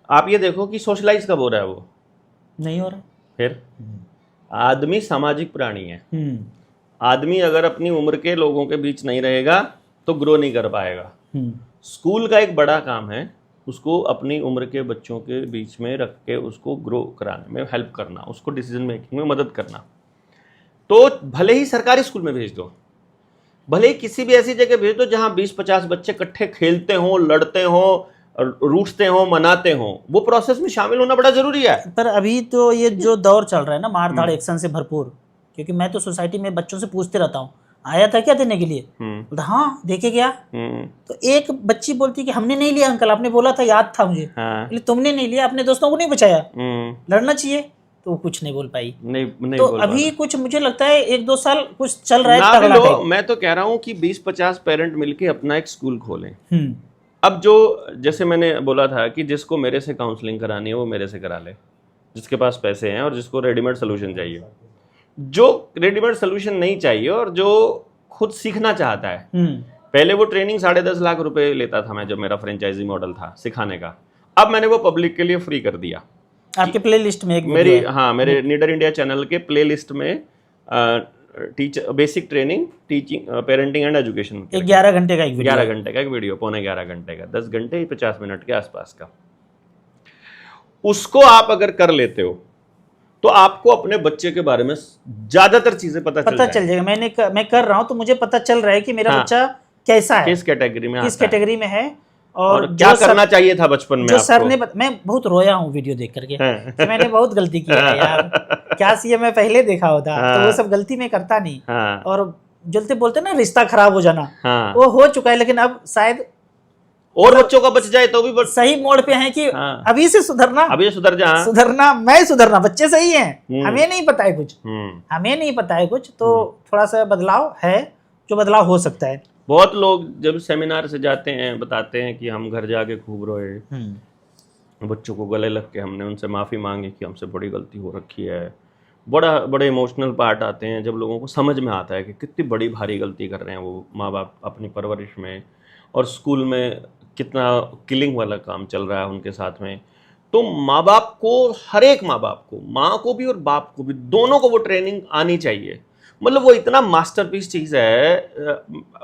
आप ये देखो कि सोशलाइज कब हो रहा है? वो नहीं हो रहा। फिर आदमी सामाजिक प्राणी है। आदमी अगर अपनी उम्र के लोगों के बीच नहीं रहेगा तो ग्रो नहीं कर पाएगा। स्कूल का एक बड़ा काम है उसको अपनी उम्र के बच्चों के बीच में रख के उसको ग्रो कराने में हेल्प करना, उसको डिसीजन मेकिंग में मदद करना। तो भले ही सरकारी स्कूल में भेज दो, भले ही किसी भी ऐसी जगह भेज दो जहां 20-50 बच्चे इकट्ठे खेलते हों, लड़ते हों, रूठते हों, मनाते हों, वो प्रोसेस में शामिल होना बड़ा जरूरी है। पर अभी तो ये जो दौर चल रहा है ना, मारधाड़ एक्शन से भरपूर, क्योंकि मैं तो सोसाइटी में बच्चों से पूछते रहता हूँ, आया था क्या देने के लिए? बोलता हाँ देखे क्या? तो एक बच्ची बोलती कि हमने नहीं लिया अंकल, आपने बोला था, याद था मुझे। हाँ। तुमने नहीं लिया, अपने दोस्तों को नहीं बचाया, लड़ना चाहिए, तो वो कुछ नहीं बोल पाई। नहीं तो बोल अभी कुछ मुझे लगता है 1-2 साल कुछ चल रहा है। मैं तो कह रहा हूँ कि 20-50 पेरेंट मिलके अपना एक स्कूल खोलें। अब जो जैसे मैंने बोला था कि जिसको मेरे से काउंसलिंग करानी है वो मेरे से करा ले, जिसके पास पैसे हैं और जिसको रेडीमेड सोल्यूशन चाहिए। जो रेडीमेड सोल्यूशन नहीं चाहिए और जो खुद सीखना चाहता है, पहले वो ट्रेनिंग 10.5 लाख रुपए लेता था मैं, जब मेरा फ्रेंचाइजी मॉडल था सिखाने का। अब मैंने वो पब्लिक के लिए फ्री कर दिया। आपके प्ले लिस्ट में एक मेरी, हाँ, मेरे नीडर इंडिया चैनल के प्ले लिस्ट में teacher basic training, teaching, parenting and education, 11 घंटे का एक वीडियो, 11 घंटे का एक वीडियो, 11.25 घंटे का, 10 घंटे 50 मिनट के आसपास का। उसको आप अगर कर लेते हो तो आपको अपने बच्चे के बारे में ज्यादातर चीजें पता चल जाएगा। मैं कर रहा हूँ तो मुझे पता चल रहा है कि मेरा बच्चा कैसा है, किस कैटेगरी में है और क्या करना चाहिए था बचपन में। जो सर ने मैं बहुत रोया हूँ वीडियो देख करके कि मैंने बहुत गलती की है यार, क्या सी मैं पहले देखा होता तो वो सब गलती मैं करता नहीं। और जलते बोलते ना रिश्ता खराब हो जाना, वो हो चुका है, लेकिन अब शायद और बच्चों का बच जाए तो भी सही मोड़ पे है कि अभी से सुधरना, अभी सुधर जा, सुधरना, मैं सुधरना, बच्चे सही हैं, हमें नहीं पता है कुछ, हमें नहीं पता है कुछ, तो थोड़ा सा बदलाव है, जो बदलाव हो सकता है। बहुत लोग जब सेमिनार से जाते हैं बताते हैं कि हम घर जाके खूब रोए, बच्चों को गले लग के हमने उनसे माफ़ी मांगी कि हमसे बड़ी गलती हो रखी है। बड़े इमोशनल पार्ट आते हैं जब लोगों को समझ में आता है कि कितनी बड़ी भारी गलती कर रहे हैं वो माँ बाप अपनी परवरिश में, और स्कूल में कितना किलिंग वाला काम चल रहा है उनके साथ में। तो माँ बाप को, हर एक माँ बाप को, माँ को भी और बाप को भी, दोनों को वो ट्रेनिंग आनी चाहिए। मतलब वो इतना मास्टरपीस चीज़ है,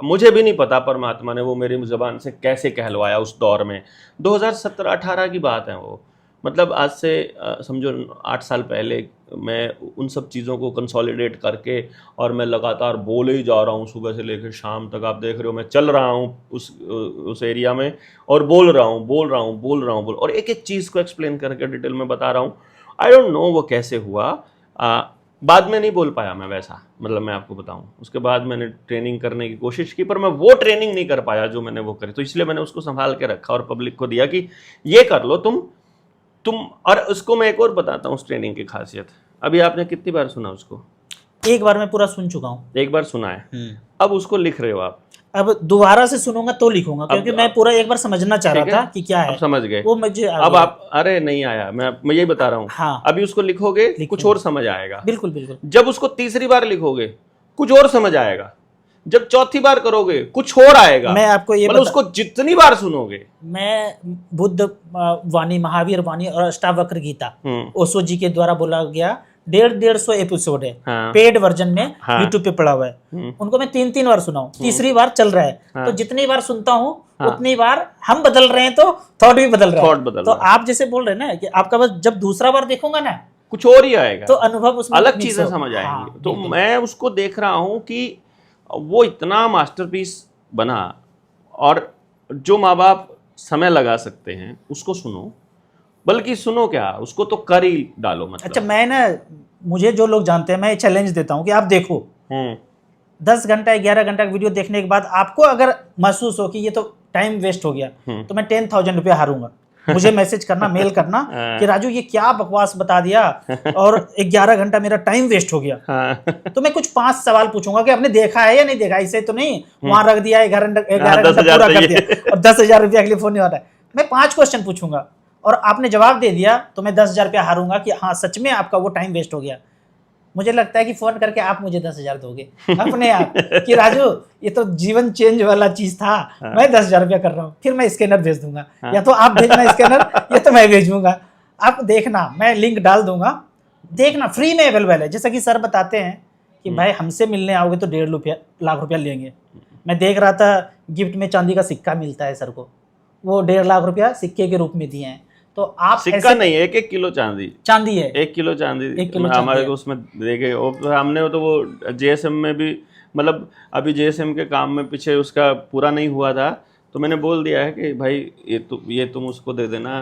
मुझे भी नहीं पता परमात्मा ने वो मेरी ज़बान से कैसे कहलवाया उस दौर में। 2017-18 की बात है वो, मतलब आज से समझो 8 साल पहले मैं उन सब चीज़ों को कंसोलिडेट करके और मैं लगातार बोले ही जा रहा हूँ, सुबह से लेकर शाम तक। आप देख रहे हो मैं चल रहा हूँ उस एरिया में और बोल रहा हूँ और एक एक चीज़ को एक्सप्लेन करके डिटेल में बता रहा हूँ। आई डोंट नो वो कैसे हुआ। बाद में नहीं बोल पाया मैं वैसा, मतलब मैं आपको बताऊं, उसके बाद मैंने ट्रेनिंग करने की कोशिश की पर मैं वो ट्रेनिंग नहीं कर पाया जो मैंने वो करी। तो इसलिए मैंने उसको संभाल के रखा और पब्लिक को दिया कि ये कर लो तुम। और उसको मैं एक और बताता हूँ उस ट्रेनिंग की खासियत। अभी आपने कितनी बार सुना उसको? एक बार मैं पूरा सुन चुका हूँ। एक बार सुना है, अब उसको लिख रहे हो आप। अब दोबारा से सुनूंगा तो लिखूंगा, क्योंकि मैं पूरा एक बार समझना चाह रहा था कि क्या है। अब समझ गए वो मुझे अब आप, अरे नहीं आया, मैं यही बता रहा हूँ। हाँ, अभी उसको लिखोगे कुछ और समझ आएगा। बिल्कुल बिल्कुल। जब उसको तीसरी बार लिखोगे कुछ और समझ आएगा, जब चौथी बार करोगे कुछ और आएगा। मैं आपको ये मतलब उसको जितनी बार सुनोगे, मैं बुद्ध वाणी, महावीर वाणी और अष्टावक्र गीता ओशो जी के द्वारा बोला गया 150 एपिसोड है। हाँ, पेड वर्जन में हाँ, यूट्यूब पे पड़ा हुआ है। उनको मैं 3-3 बार सुना हूँ, तीसरी बार चल रहा है। हाँ, तो जितनी बार सुनता हूँ उतनी बार हम बदल रहे हैं, तो थॉट भी बदल रहा है। तो आप जैसे बोल रहे हैं ना कि आपका बस जब दूसरा बार देखूंगा ना कुछ और ही आएगा, तो अनुभव उसमें अलग चीजें समझ आएंगी। तो मैं उसको देख रहा हूँ कि वो इतना मास्टरपीस बना, और जो माँ बाप समय लगा सकते हैं उसको सुनो, बल्कि सुनो क्या, उसको तो कर ही डालो। मतलब अच्छा, मैं ना, मुझे जो लोग जानते हैं, मैं चैलेंज देता हूँ कि आप देखो 10 घंटा 11 घंटा वीडियो देखने के बाद आपको अगर महसूस हो कि ये तो टाइम वेस्ट हो गया, तो मैं 10,000 रुपया हारूंगा। मुझे मैसेज करना, मेल करना कि राजू ये क्या बकवास बता दिया और 11 घंटा मेरा टाइम वेस्ट हो गया। तो मैं कुछ 5 सवाल पूछूंगा कि आपने देखा है या नहीं देखा, इसे तो नहीं वहां रख दिया 11 घंटा पूरा कर दिया और 10,000 रुपया के लिए फोन नहीं आता है। मैं 5 क्वेश्चन पूछूंगा और आपने जवाब दे दिया तो मैं 10,000 रुपया हारूंगा कि हाँ सच में आपका वो टाइम वेस्ट हो गया। मुझे लगता है कि फोन करके आप मुझे 10,000 दोगे अपने आप कि राजू ये तो जीवन चेंज वाला चीज था। मैं 10,000 रुपया कर रहा हूँ, फिर मैं स्कैनर भेज दूंगा। या तो आप भेजना स्कैनर या तो मैं भेजूंगा। आप देखना, मैं लिंक डाल दूंगा, देखना, फ्री में अवेलेबल है। जैसा कि सर बताते हैं कि भाई हमसे मिलने आओगे तो 1.5 लाख रुपया लेंगे। मैं देख रहा था गिफ्ट में चांदी का सिक्का मिलता है सर को, वो 1.5 लाख रुपया सिक्के के रूप में दिए हैं। तो आप सिक्का नहीं, 1 किलो चांदी है, 1 किलो चांदी हमारे को उसमें देखे। हमने तो वो जेएसएम में भी, मतलब अभी जेएसएम के काम में पीछे उसका पूरा नहीं हुआ था, तो मैंने बोल दिया है कि भाई ये तुम उसको दे देना,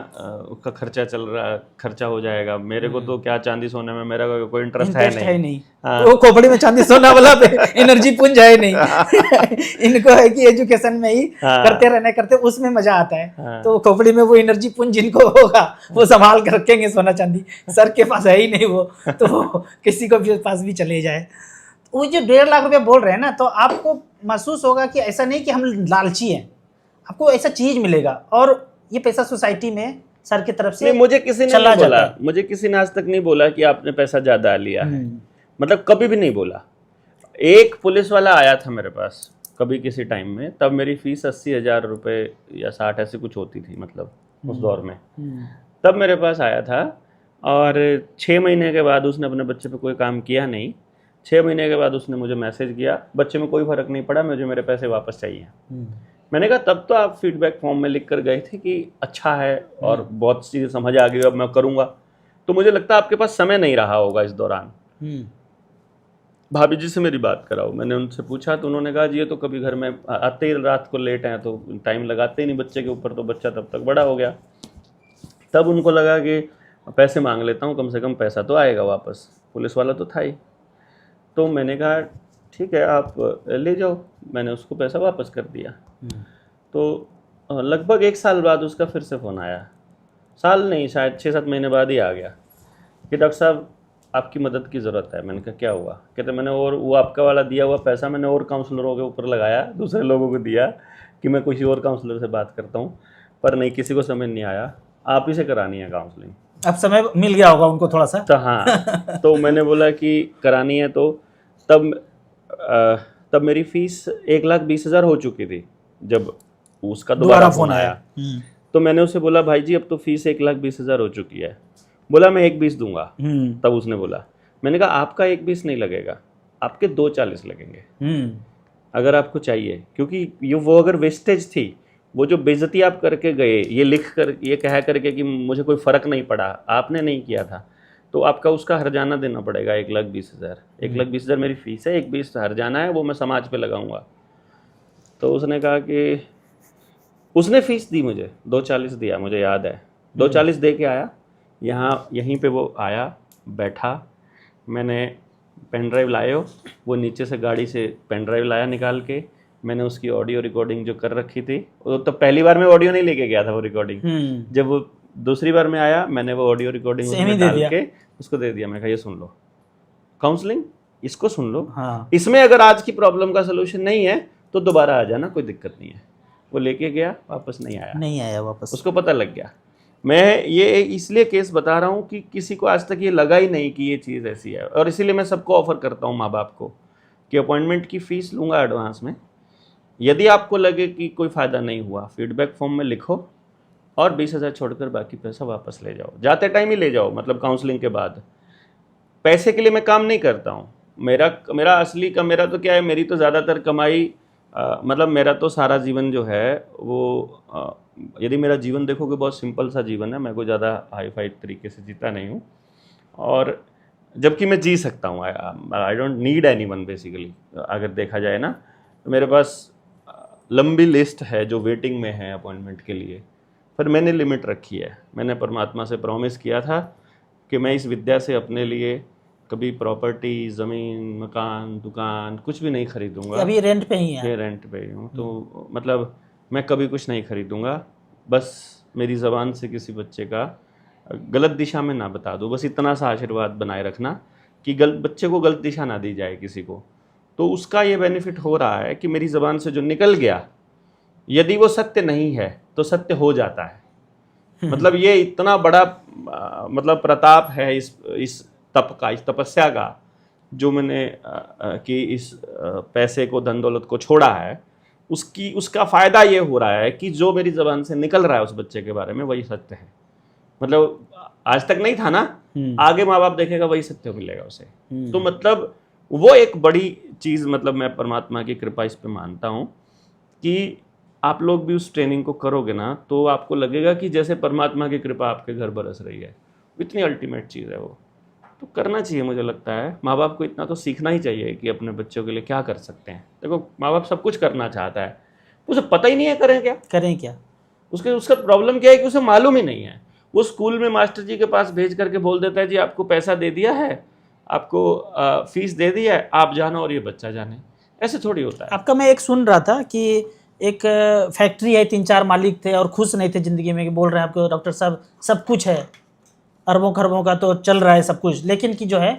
उसका खर्चा चल रहा, खर्चा हो जाएगा। मेरे को तो क्या चांदी सोने में मेरा कोई इंटरेस्ट है नहीं। हाँ। वो खोपड़ी में चांदी सोना वाला एनर्जी पुंज है नहीं। इनको है कि एजुकेशन में ही करते रहने, करते उसमें मजा आता है। तो खोपड़ी में वो एनर्जी पुंज जिनको होगा वो संभाल कर रखेंगे सोना चांदी। सर के पास है ही नहीं वो, तो किसी को भी पास भी चले जाए। वो जो 1.5 लाख रुपया बोल रहे हैं ना, तो आपको महसूस होगा कि ऐसा नहीं कि हम लालची हैं, आपको ऐसा चीज मिलेगा। और ये पैसा सोसाइटी में सर की तरफ से मुझे किसी ने नहीं बोला, मुझे किसी ने आज तक नहीं बोला कि आपने पैसा ज्यादा लिया है, मतलब कभी भी नहीं बोला। एक पुलिस वाला आया था मेरे पास कभी किसी टाइम में, तब मेरी फीस 80,000 रुपये या 60 ऐसी कुछ होती थी, मतलब उस दौर में। तब मेरे पास आया था और 6 महीने के बाद उसने अपने बच्चे पे कोई काम किया नहीं। 6 महीने के बाद उसने मुझे मैसेज किया, बच्चे में कोई फर्क नहीं पड़ा, मुझे मेरे पैसे वापस चाहिए। मैंने कहा तब तो आप फीडबैक फॉर्म में लिख कर गए थे कि अच्छा है और बहुत चीज़ें समझ आ गई, अब मैं करूँगा। तो मुझे लगता है आपके पास समय नहीं रहा होगा इस दौरान। भाभी जी से मेरी बात कराओ, मैंने उनसे पूछा तो उन्होंने कहा जी ये तो कभी घर में आते ही रात को लेट हैं तो टाइम लगाते ही नहीं बच्चे के ऊपर, तो बच्चा तब तक बड़ा हो गया। तब उनको लगा कि पैसे मांग लेता हूँ, कम से कम पैसा तो आएगा वापस। पुलिस वाला तो था ही। तो मैंने कहा ठीक है आप ले जाओ, मैंने उसको पैसा वापस कर दिया। तो लगभग 1 साल बाद उसका फिर से फ़ोन आया, साल नहीं शायद 6-7 महीने बाद ही आ गया कि डॉक्टर साहब आपकी मदद की ज़रूरत है। मैंने कहा क्या हुआ? कहते मैंने और वो आपका वाला दिया हुआ पैसा मैंने और काउंसलरों के ऊपर लगाया, दूसरे लोगों को दिया कि मैं किसी और काउंसलर से बात करता हूँ, पर नहीं किसी को समझ नहीं आया, आप ही से करानी है काउंसलिंग। अब समय मिल गया होगा उनको थोड़ा सा। तो हाँ, तो मैंने बोला कि करानी है। तो तब मेरी फीस 1,20,000 हो चुकी थी जब उसका दोबारा फ़ोन आया। तो मैंने उसे बोला भाई जी अब तो फीस 1,20,000 हो चुकी है। बोला मैं 1,20 दूंगा। तब उसने बोला, मैंने कहा आपका 1,20 नहीं लगेगा, आपके 240 लगेंगे हम्म। अगर आपको चाहिए, क्योंकि ये वो अगर वेस्टेज थी, वो जो बेइज्जती आप करके गए, ये लिख कर, ये कह करके कि मुझे कोई फ़र्क नहीं पड़ा, आपने नहीं किया था, तो आपका उसका हर्जाना देना पड़ेगा 1,20,000। 1,20,000 मेरी फ़ीस है, 1,20,000 हर्जाना है, वो मैं समाज पे लगाऊंगा। तो उसने कहा कि उसने फ़ीस दी मुझे, 240 दिया, मुझे याद है, 240 दे के आया यहाँ, यहीं पे वो आया, बैठा, मैंने पेन ड्राइव लाए हो, वो नीचे से गाड़ी से पेन ड्राइव लाया निकाल के, मैंने उसकी ऑडियो रिकॉर्डिंग जो कर रखी थी, वो तो पहली बार मैं ऑडियो नहीं लेके गया था वो रिकॉर्डिंग, जब वो दूसरी बार में आया, मैंने वो ऑडियो रिकॉर्डिंग उसमें डाल के उसको दे दिया। मैं कहा ये सुन लो, काउंसलिंग इसको सुन लो, हाँ। इसमें अगर आज की प्रॉब्लम का सोल्यूशन नहीं है तो दोबारा आ जाना, कोई दिक्कत नहीं है। वो लेके गया, वापस नहीं आया वापस। उसको पता लग गया। मैं ये इसलिए केस बता रहा हूँ कि किसी को आज तक ये लगा ही नहीं कि ये चीज़ ऐसी है, और इसीलिए मैं सबको ऑफर करता हूँ माँ बाप को कि अपॉइंटमेंट की फ़ीस लूँगा एडवांस में, यदि आपको लगे कि कोई फ़ायदा नहीं हुआ, फीडबैक फॉर्म में लिखो और 20,000 छोड़कर बाकी पैसा वापस ले जाओ, जाते टाइम ही ले जाओ, मतलब काउंसलिंग के बाद। पैसे के लिए मैं काम नहीं करता हूँ, मेरा असली का, मेरा तो क्या है, मेरी तो ज़्यादातर कमाई मतलब मेरा तो सारा जीवन जो है वो यदि मेरा जीवन देखोगे बहुत सिंपल सा जीवन है, मैं कोई ज़्यादा हाई फाई तरीके से जीता नहीं हूँ, और जबकि मैं जी सकता हूँ, I don't need any one basically. अगर देखा जाए ना, तो मेरे पास लंबी लिस्ट है जो वेटिंग में है अपॉइंटमेंट के लिए, पर मैंने लिमिट रखी है। मैंने परमात्मा से प्रॉमिस किया था कि मैं इस विद्या से अपने लिए कभी प्रॉपर्टी, ज़मीन, मकान, दुकान कुछ भी नहीं खरीदूंगा। अभी रेंट पे ही है? ये रेंट पे ही हूँ, तो मतलब मैं कभी कुछ नहीं खरीदूंगा। बस मेरी ज़बान से किसी बच्चे का गलत दिशा में ना बता दूँ, बस इतना सा आशीर्वाद बनाए रखना कि बच्चे को गलत दिशा ना दी जाए किसी को। तो उसका ये बेनिफिट हो रहा है कि मेरी ज़बान से जो निकल गया, यदि वो सत्य नहीं है तो सत्य हो जाता है। मतलब ये इतना बड़ा मतलब प्रताप है इस तप का, इस तपस्या का, जो मैंने कि इस पैसे को, धन दौलत को छोड़ा है, उसका फ़ायदा ये हो रहा है कि जो मेरी ज़बान से निकल रहा है उस बच्चे के बारे में वही सत्य है। मतलब आज तक नहीं था ना, आगे माँ बाप देखेगा वही सत्य मिलेगा उसे। तो मतलब वो एक बड़ी चीज़, मतलब मैं परमात्मा की कृपा इस पे मानता हूँ कि आप लोग भी उस ट्रेनिंग को करोगे ना तो आपको लगेगा कि जैसे परमात्मा की कृपा आपके घर बरस रही है। इतनी अल्टीमेट चीज़ है वो, तो करना चाहिए। मुझे लगता है माँ बाप को इतना तो सीखना ही चाहिए कि अपने बच्चों के लिए क्या कर सकते हैं। देखो माँ बाप सब कुछ करना चाहता है, उसे पता ही नहीं है करें क्या। उसका प्रॉब्लम क्या है कि उसे मालूम ही नहीं है। वो स्कूल में मास्टर जी के पास भेज करके बोल देता है जी आपको पैसा दे दिया है, आपको फीस दे दी है, आप जानो और ये बच्चा जाने। ऐसे थोड़ी होता है। आपका मैं एक सुन रहा था कि एक फैक्ट्री है, 3-4 मालिक थे और खुश नहीं थे ज़िंदगी में, कि बोल रहे हैं आपको डॉक्टर साहब सब कुछ है, अरबों खरबों का तो चल रहा है सब कुछ, लेकिन कि जो है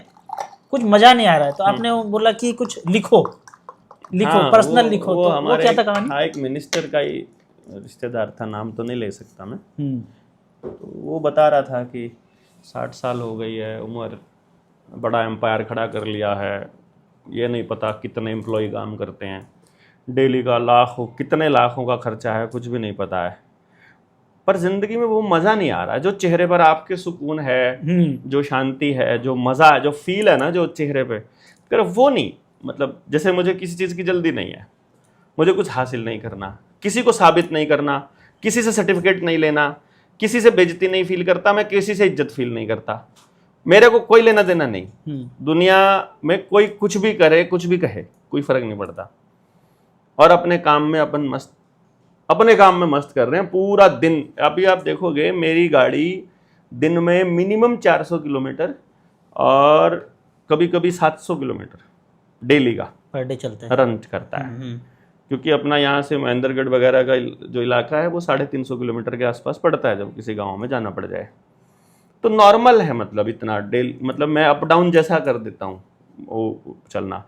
कुछ मज़ा नहीं आ रहा है। तो आपने बोला कि कुछ लिखो हाँ, पर्सनल लिखो। वो तो हमारे क्या था कहानी? हाँ, एक मिनिस्टर का ही रिश्तेदार था, नाम तो नहीं ले सकता मैं। तो वो बता रहा था कि 60 साल हो गई है उम्र, बड़ा एम्पायर खड़ा कर लिया है, ये नहीं पता कितने एम्प्लॉय काम करते हैं, डेली का कितने लाखों का खर्चा है, कुछ भी नहीं पता है। पर ज़िंदगी में वो मज़ा नहीं आ रहा है जो चेहरे पर आपके सुकून है, जो शांति है, जो मज़ा है, जो फील है ना जो चेहरे पे, फिर वो नहीं। मतलब जैसे मुझे किसी चीज़ की जल्दी नहीं है, मुझे कुछ हासिल नहीं करना, किसी को साबित नहीं करना, किसी से सर्टिफिकेट नहीं लेना, किसी से बेइज्जती नहीं फील करता, मैं किसी से इज्जत फील नहीं करता, मेरे को कोई लेना देना नहीं। दुनिया में कोई कुछ भी करे, कुछ भी कहे, कोई फ़र्क नहीं पड़ता। और अपने काम में अपने काम में मस्त कर रहे हैं पूरा दिन। अभी आप देखोगे मेरी गाड़ी दिन में मिनिमम 400 किलोमीटर और कभी कभी 700 किलोमीटर डेली का पर डे चलता है, रन करता है। क्योंकि अपना यहाँ से महेंद्रगढ़ वगैरह का जो इलाका है वो 350 किलोमीटर के आसपास पड़ता है, जब किसी गाँव में जाना पड़ जाए तो नॉर्मल है। मतलब इतना डेली, मतलब मैं अप डाउन जैसा कर देता हूँ वो चलना।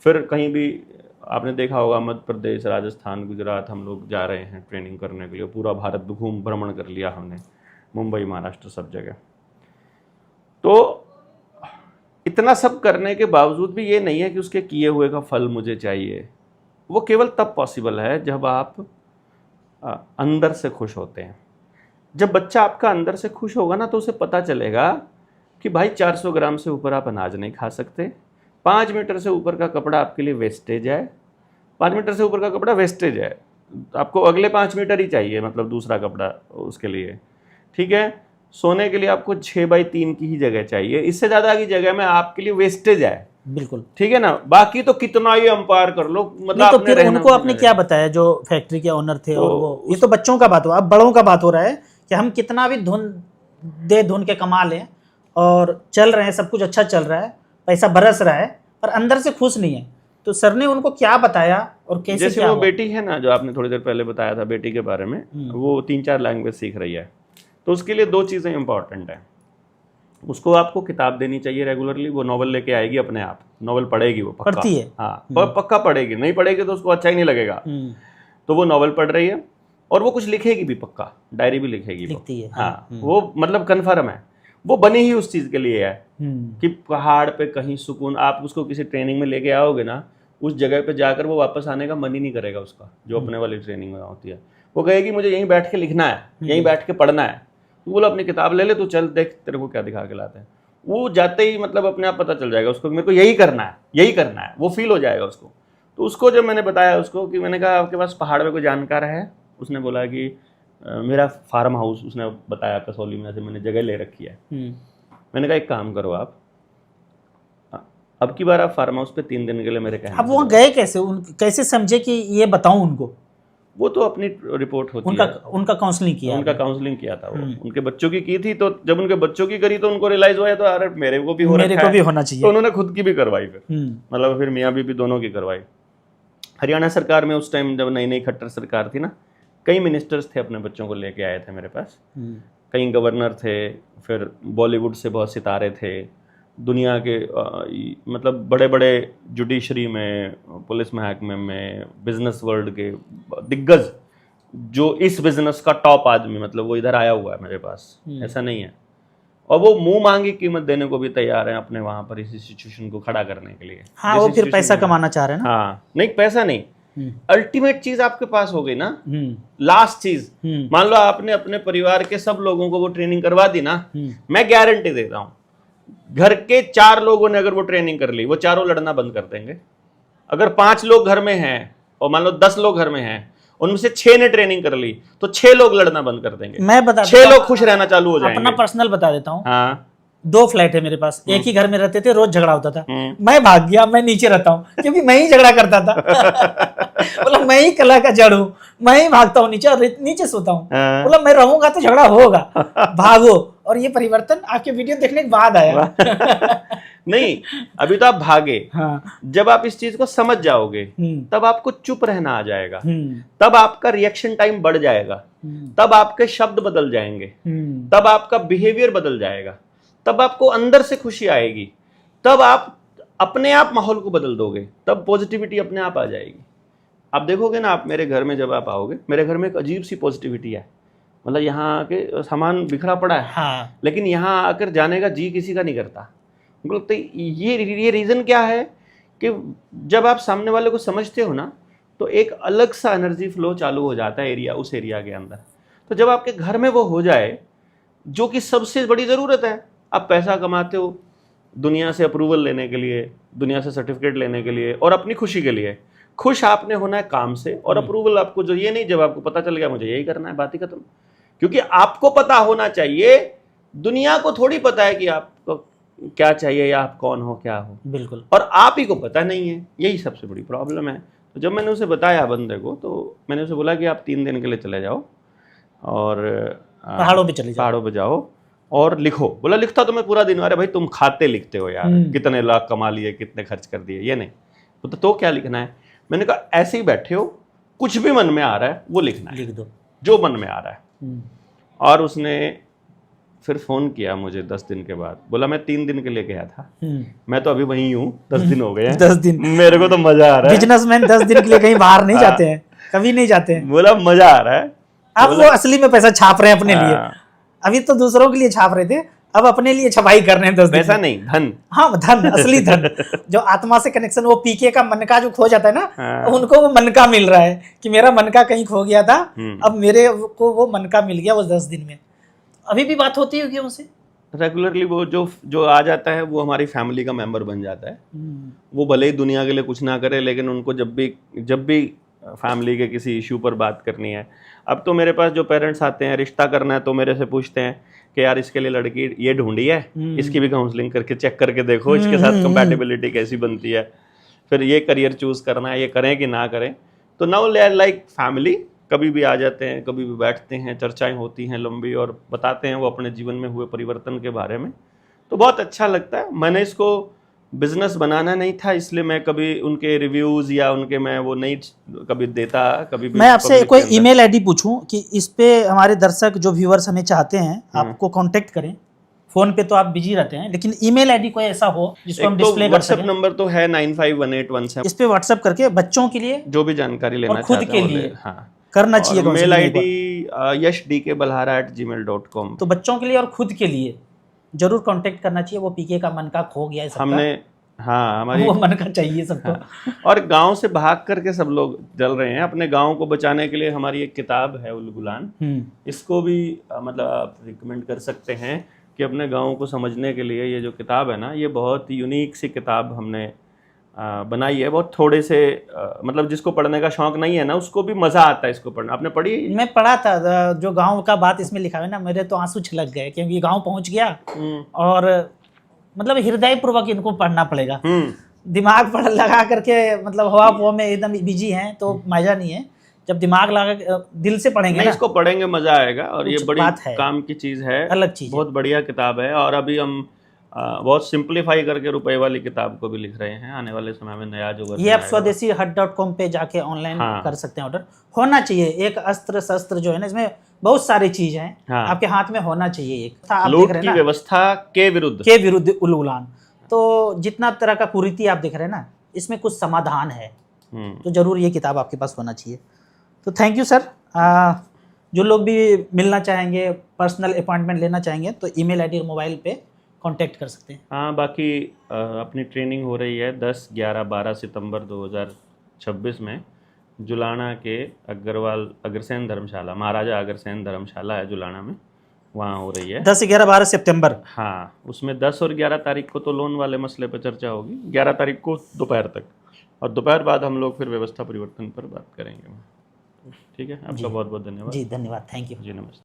फिर कहीं भी आपने देखा होगा मध्य प्रदेश, राजस्थान, गुजरात हम लोग जा रहे हैं ट्रेनिंग करने के लिए, पूरा भारत भ्रमण कर लिया हमने, मुंबई, महाराष्ट्र, सब जगह। तो इतना सब करने के बावजूद भी ये नहीं है कि उसके किए हुए का फल मुझे चाहिए। वो केवल तब पॉसिबल है जब आप अंदर से खुश होते हैं। जब बच्चा आपका अंदर से खुश होगा ना तो उसे पता चलेगा कि भाई 400 ग्राम से ऊपर आप अनाज नहीं खा सकते, 5 मीटर से ऊपर का कपड़ा आपके लिए वेस्टेज है, 5 मीटर से ऊपर का कपड़ा वेस्टेज है, आपको अगले 5 मीटर ही चाहिए, मतलब दूसरा कपड़ा उसके लिए, ठीक है। सोने के लिए आपको 6x3 की ही जगह चाहिए, इससे ज़्यादा की जगह में आपके लिए वेस्टेज है, बिल्कुल, ठीक है ना। बाकी तो कितना ही अंपायर कर लो, मतलब नहीं तो आपने फिर रहना उनको आपने क्या बताया जो फैक्ट्री के ओनर थे, और वो ये तो बच्चों का बात हुआ, अब बड़ों का बात हो रहा है कि हम कितना भी धुन के कमा लें और चल रहे हैं, सब कुछ अच्छा चल रहा है, पैसा बरस रहा है, पर अंदर से खुश नहीं है। तो सर ने उनको क्या बताया और कैसे जैसे क्या वो हुआ? बेटी है ना, जो आपने थोड़ी देर पहले बताया था बेटी के बारे में, वो 3-4 लैंग्वेज सीख रही है, तो उसके लिए 2 चीज़ें इंपॉर्टेंट है। उसको आपको किताब देनी चाहिए रेगुलरली, वो नॉवल लेके आएगी अपने आप, नॉवल पढ़ेगी, वो पक्का पढ़ती है, हाँ, पक्का पढ़ेगी, नहीं पढ़ेगी तो उसको अच्छा ही नहीं लगेगा। तो वो नॉवल पढ़ रही है और वो कुछ लिखेगी भी, पक्का डायरी भी लिखेगी, लिखती है, हाँ, वो मतलब कन्फर्म है, वो बनी ही उस चीज़ के लिए है कि पहाड़ पे कहीं सुकून, आप उसको किसी ट्रेनिंग में लेके आओगे ना, उस जगह पे जाकर वो वापस आने का मन ही नहीं करेगा उसका, जो अपने वाली ट्रेनिंग में होती है। वो कहेगी मुझे यहीं बैठ के लिखना है, यहीं बैठ के पढ़ना है। तो बोलो अपनी किताब ले ले, तू चल देख तेरे को क्या दिखा के लाते हैं। वो जाते ही मतलब अपने आप पता चल जाएगा उसको, मेरे को यही करना है, यही करना है, वो फील हो जाएगा उसको। तो उसको जब मैंने बताया उसको कि मैंने कहा आपके पास पहाड़ में कोई जानकार है, उसने बोला कि मेरा फार्म हाउस, उसने बताया कसौली में से मैंने जगह ले रखी है। मैंने कहा एक काम करो आप, अब की बार आप फार्म हाउस पे 3 दिन के लिए मेरे कहने। अब वहाँ गए कैसे, कैसे समझे कि ये बताऊं उनको? वो तो अपनी रिपोर्ट होती है, उनका काउंसलिंग किया, उनका काउंसलिंग किया था वो, उनके बच्चों की थी। तो जब उनके बच्चों की करी तो उनको रियलाइज हुआ तो अरे मेरे को भी हो रखा है, मेरे को भी होना चाहिए, तो उन्होंने खुद की भी करवाई फिर, मतलब फिर मियाँ बीबी दोनों की करवाई। हरियाणा सरकार में उस टाइम जब नई नई खट्टर सरकार थी ना, कई मिनिस्टर्स थे अपने बच्चों को लेके आए थे मेरे पास, कई गवर्नर थे, फिर बॉलीवुड से बहुत सितारे थे, दुनिया के मतलब बड़े बड़े जुडिशरी में, पुलिस महकमे में, बिजनेस वर्ल्ड के दिग्गज, जो इस बिजनेस का टॉप आदमी, मतलब वो इधर आया हुआ है मेरे पास, ऐसा नहीं है। और वो मुंह मांगी कीमत देने को भी तैयार है अपने वहां पर इस सिचुएशन को खड़ा करने के लिए। हाँ, वो फिर पैसा कमाना चाह रहे हैं ना। हाँ, नहीं पैसा नहीं, अल्टीमेट चीज आपके पास हो गई ना, लास्ट चीज। मान लो आपने अपने परिवार के सब लोगों को वो ट्रेनिंग करवा दी ना, मैं गारंटी देता हूं घर के 4 लोगों ने अगर वो ट्रेनिंग कर ली, वो चारों लड़ना बंद कर देंगे। अगर 5 लोग घर में हैं और मान लो 10 लोग घर में हैं, उनमें से 6 ने ट्रेनिंग कर ली, तो 6 लोग लड़ना बंद कर देंगे। मैं बता 6 लोग खुश रहना चालू हो जाएंगे। अपना पर्सनल बता देता हूँ। हाँ, 2 फ्लैट है मेरे पास, एक ही घर में रहते थे, रोज झगड़ा होता था। मैं भाग गया, मैं नीचे रहता हूँ क्योंकि मैं ही झगड़ा करता था। बोला मैं ही कला का जड़ हूँ, मैं ही भागता हूँ नीचे और नीचे सोता हूँ। बोला मैं रहूंगा तो झगड़ा होगा, भागो। और ये परिवर्तन आपके वीडियो देखने के बाद आया। नहीं, अभी तो आप भागे। हाँ। जब आप इस चीज को समझ जाओगे तब आपको चुप रहना आ जाएगा, तब आपका रिएक्शन टाइम बढ़ जाएगा, तब आपके शब्द बदल जाएंगे, तब आपका बिहेवियर बदल जाएगा, तब आपको अंदर से खुशी आएगी, तब आप अपने आप माहौल को बदल दोगे, तब पॉजिटिविटी अपने आप आ जाएगी। आप देखोगे ना, आप मेरे घर में जब आप आओगे, मेरे घर में एक अजीब सी पॉजिटिविटी है, मतलब यहाँ आके सामान बिखरा पड़ा है। हाँ। लेकिन यहाँ आकर जाने का जी किसी का नहीं करता। उनको लगता है ये रीज़न क्या है कि जब आप सामने वाले को समझते हो ना, तो एक अलग सा एनर्जी फ्लो चालू हो जाता है उस एरिया के अंदर। तो जब आपके घर में वो हो जाए, जो कि सबसे बड़ी ज़रूरत है, आप पैसा कमाते हो दुनिया से अप्रूवल लेने के लिए, दुनिया से सर्टिफिकेट लेने के लिए और अपनी खुशी के लिए। खुश आपने होना है काम से, और अप्रूवल आपको जो ये नहीं, जब आपको पता चल गया मुझे यही करना है, बात ही खत्म। क्योंकि आपको पता होना चाहिए, दुनिया को थोड़ी पता है कि आपको क्या चाहिए या आप कौन हो, क्या हो। बिल्कुल। और आप ही को पता नहीं है, यही सबसे बड़ी प्रॉब्लम है। तो जब मैंने उसे बताया बंदे को, तो मैंने उसे बोला कि आप 3 दिन के लिए चले जाओ और पहाड़ों पे चले जाओ, पहाड़ों पे जाओ और लिखो। बोला लिखता तो मैं पूरा दिन, अरे भाई तुम खाते लिखते हो यार, कितने लाख कमा लिए, कितने खर्च कर दिए, ये नहीं। तो क्या लिखना है? मैंने कहा ऐसे ही बैठे हो, कुछ भी मन में आ रहा है वो लिखना है, लिख दो जो मन में आ रहा है। और उसने फिर फ़ोन किया मुझे 10 दिन के बाद, बोला मैं 3 दिन के लिए गया था, मैं तो अभी वहीं हूँ, 10 दिन हो गए हैं। 10 दिन मेरे को तो मजा आ रहा है। बिजनेसमैन 10 दिन के लिए कहीं बाहर नहीं जाते हैं, कभी नहीं जाते हैं। बोला मजा आ रहा है। अब वो असली में पैसा छाप रहे हैं अपने लिए, अभी तो दूसरों के लिए छाप रहे थे, अब अपने लिए छपाई कर रहे हैं 10 दिन। पैसा नहीं, धन। हाँ, धन, असली धन, जो आत्मा से कनेक्शन, वो पीके का मन का जो खो जाता है ना, उनको वो मन का मिल रहा है कि मेरा मन का कहीं खो गया था, अब मेरे को वो मन का मिल गया वो 10 दिन में। अभी भी बात होती होगी उनसे? रेगुलरली वो जो आ जाता है वो हमारी फैमिली का मेंबर बन जाता है। वो भले ही दुनिया के लिए कुछ ना करे, लेकिन उनको जब भी फैमिली के किसी इशू पर बात करनी है, अब तो मेरे पास जो पेरेंट्स आते हैं रिश्ता करना है तो मेरे से पूछते हैं कि यार इसके लिए लड़की ये ढूंढी है, इसकी भी काउंसलिंग करके चेक करके देखो इसके साथ कंपैटिबिलिटी कैसी बनती है, फिर ये करियर चूज करना है, ये करें कि ना करें। तो नाउ लाइक फैमिली कभी भी आ जाते हैं, कभी भी बैठते हैं, चर्चाएं होती हैं लंबी, और बताते हैं वो अपने जीवन में हुए परिवर्तन के बारे में। तो बहुत अच्छा लगता है। मैंने इसको बिजनेस बनाना नहीं था, इसलिए मैं कभी उनके रिव्यूज या उनके मैं वो नहीं कभी देता। कभी भी मैं आपसे public कोई के अंदर। ईमेल आईडी पूछूं कि इस पे हमारे दर्शक जो व्यूअर्स हमें चाहते हैं आपको कांटेक्ट करें, फोन पे तो आप बिजी रहते हैं, लेकिन ईमेल आईडी कोई ऐसा हो जिसको हम एक तो डिस्प्ले कर व्हाट्सएप सकें। नंबर तो है 951817, इस पे व्हाट्सएप करके बच्चों के लिए जो भी जानकारी लेना और खुद चाहते के हैं वो लिए ले। हाँ, करना चाहिए और मेल counseling एक बार। ID yashdkbalhara@gmail.com। तो बच्चों के लिए और खुद के लिए जरूर कांटेक्ट करना चाहिए। वो पीके का मन का खो गया है सबका, हमने हाँ हमारी वो मन का चाहिए सबको। और गांव से भाग करके सब लोग चल रहे हैं अपने गांव को बचाने के लिए। हमारी एक किताब है उलगुलान, इसको भी मतलब आप रिकमेंड कर सकते हैं कि अपने गांव को समझने के लिए ये जो किताब है ना, ये बहुत यूनिक सी किताब हमने बनाई है। बहुत थोड़े से मतलब जिसको पढ़ने का शौक नहीं है ना, उसको भी मजा आता है इसको पढ़ना। आपने पढ़ी है? मैं पढ़ा था, जो गांव का बात इसमें लिखा है ना, मेरे तो आंसू छलक गए क्योंकि गांव पहुंच गया और मतलब हृदय पूर्वक इनको पढ़ना पड़ेगा। दिमाग पढ़ लगा करके मतलब हवा हवा में एकदम बिजी हैं तो मजा नहीं है। जब दिमाग लगा दिल से पढ़ेंगे ना, इसको पढ़ेंगे मजा आएगा। और ये बड़ी बात है, काम की चीज है, अलग चीज, बहुत बढ़िया किताब है। और अभी हम बहुत सिंप्लीफाई करके रुपए वाली किताब को भी लिख रहे हैं। आने वाले समय में नया जो ये आप स्वदेशीहट.com पे जाके ऑनलाइन कर सकते हैं। ऑर्डर होना चाहिए एक अस्त्र शस्त्र जो है ना, इसमें बहुत सारी चीज हैं, आपके हाथ में होना चाहिए। एक आप लूट की व्यवस्था के विरुद्ध उलगुलान। तो जितना तरह का कुरीति आप देख रहे हैं ना, इसमें कुछ समाधान है। तो जरूर ये किताब आपके पास होना चाहिए। तो थैंक यू सर। जो लोग भी मिलना चाहेंगे, पर्सनल अपॉइंटमेंट लेना चाहेंगे, तो ईमेल आईडी और मोबाइल पे कांटेक्ट कर सकते हैं। हाँ, बाकी अपनी ट्रेनिंग हो रही है 10, 11, 12 सितंबर 2026 में जुलाना के अग्रसेन धर्मशाला, महाराजा अग्रसेन धर्मशाला है जुलाना में, वहाँ हो रही है 10, 11, 12 सितंबर। हाँ, उसमें 10 और 11 तारीख को तो लोन वाले मसले पर चर्चा होगी, 11 तारीख को दोपहर तक, और दोपहर बाद हम लोग फिर व्यवस्था परिवर्तन पर बात करेंगे। ठीक है, आपका बहुत बहुत धन्यवाद। जी धन्यवाद, थैंक यू जी, नमस्ते।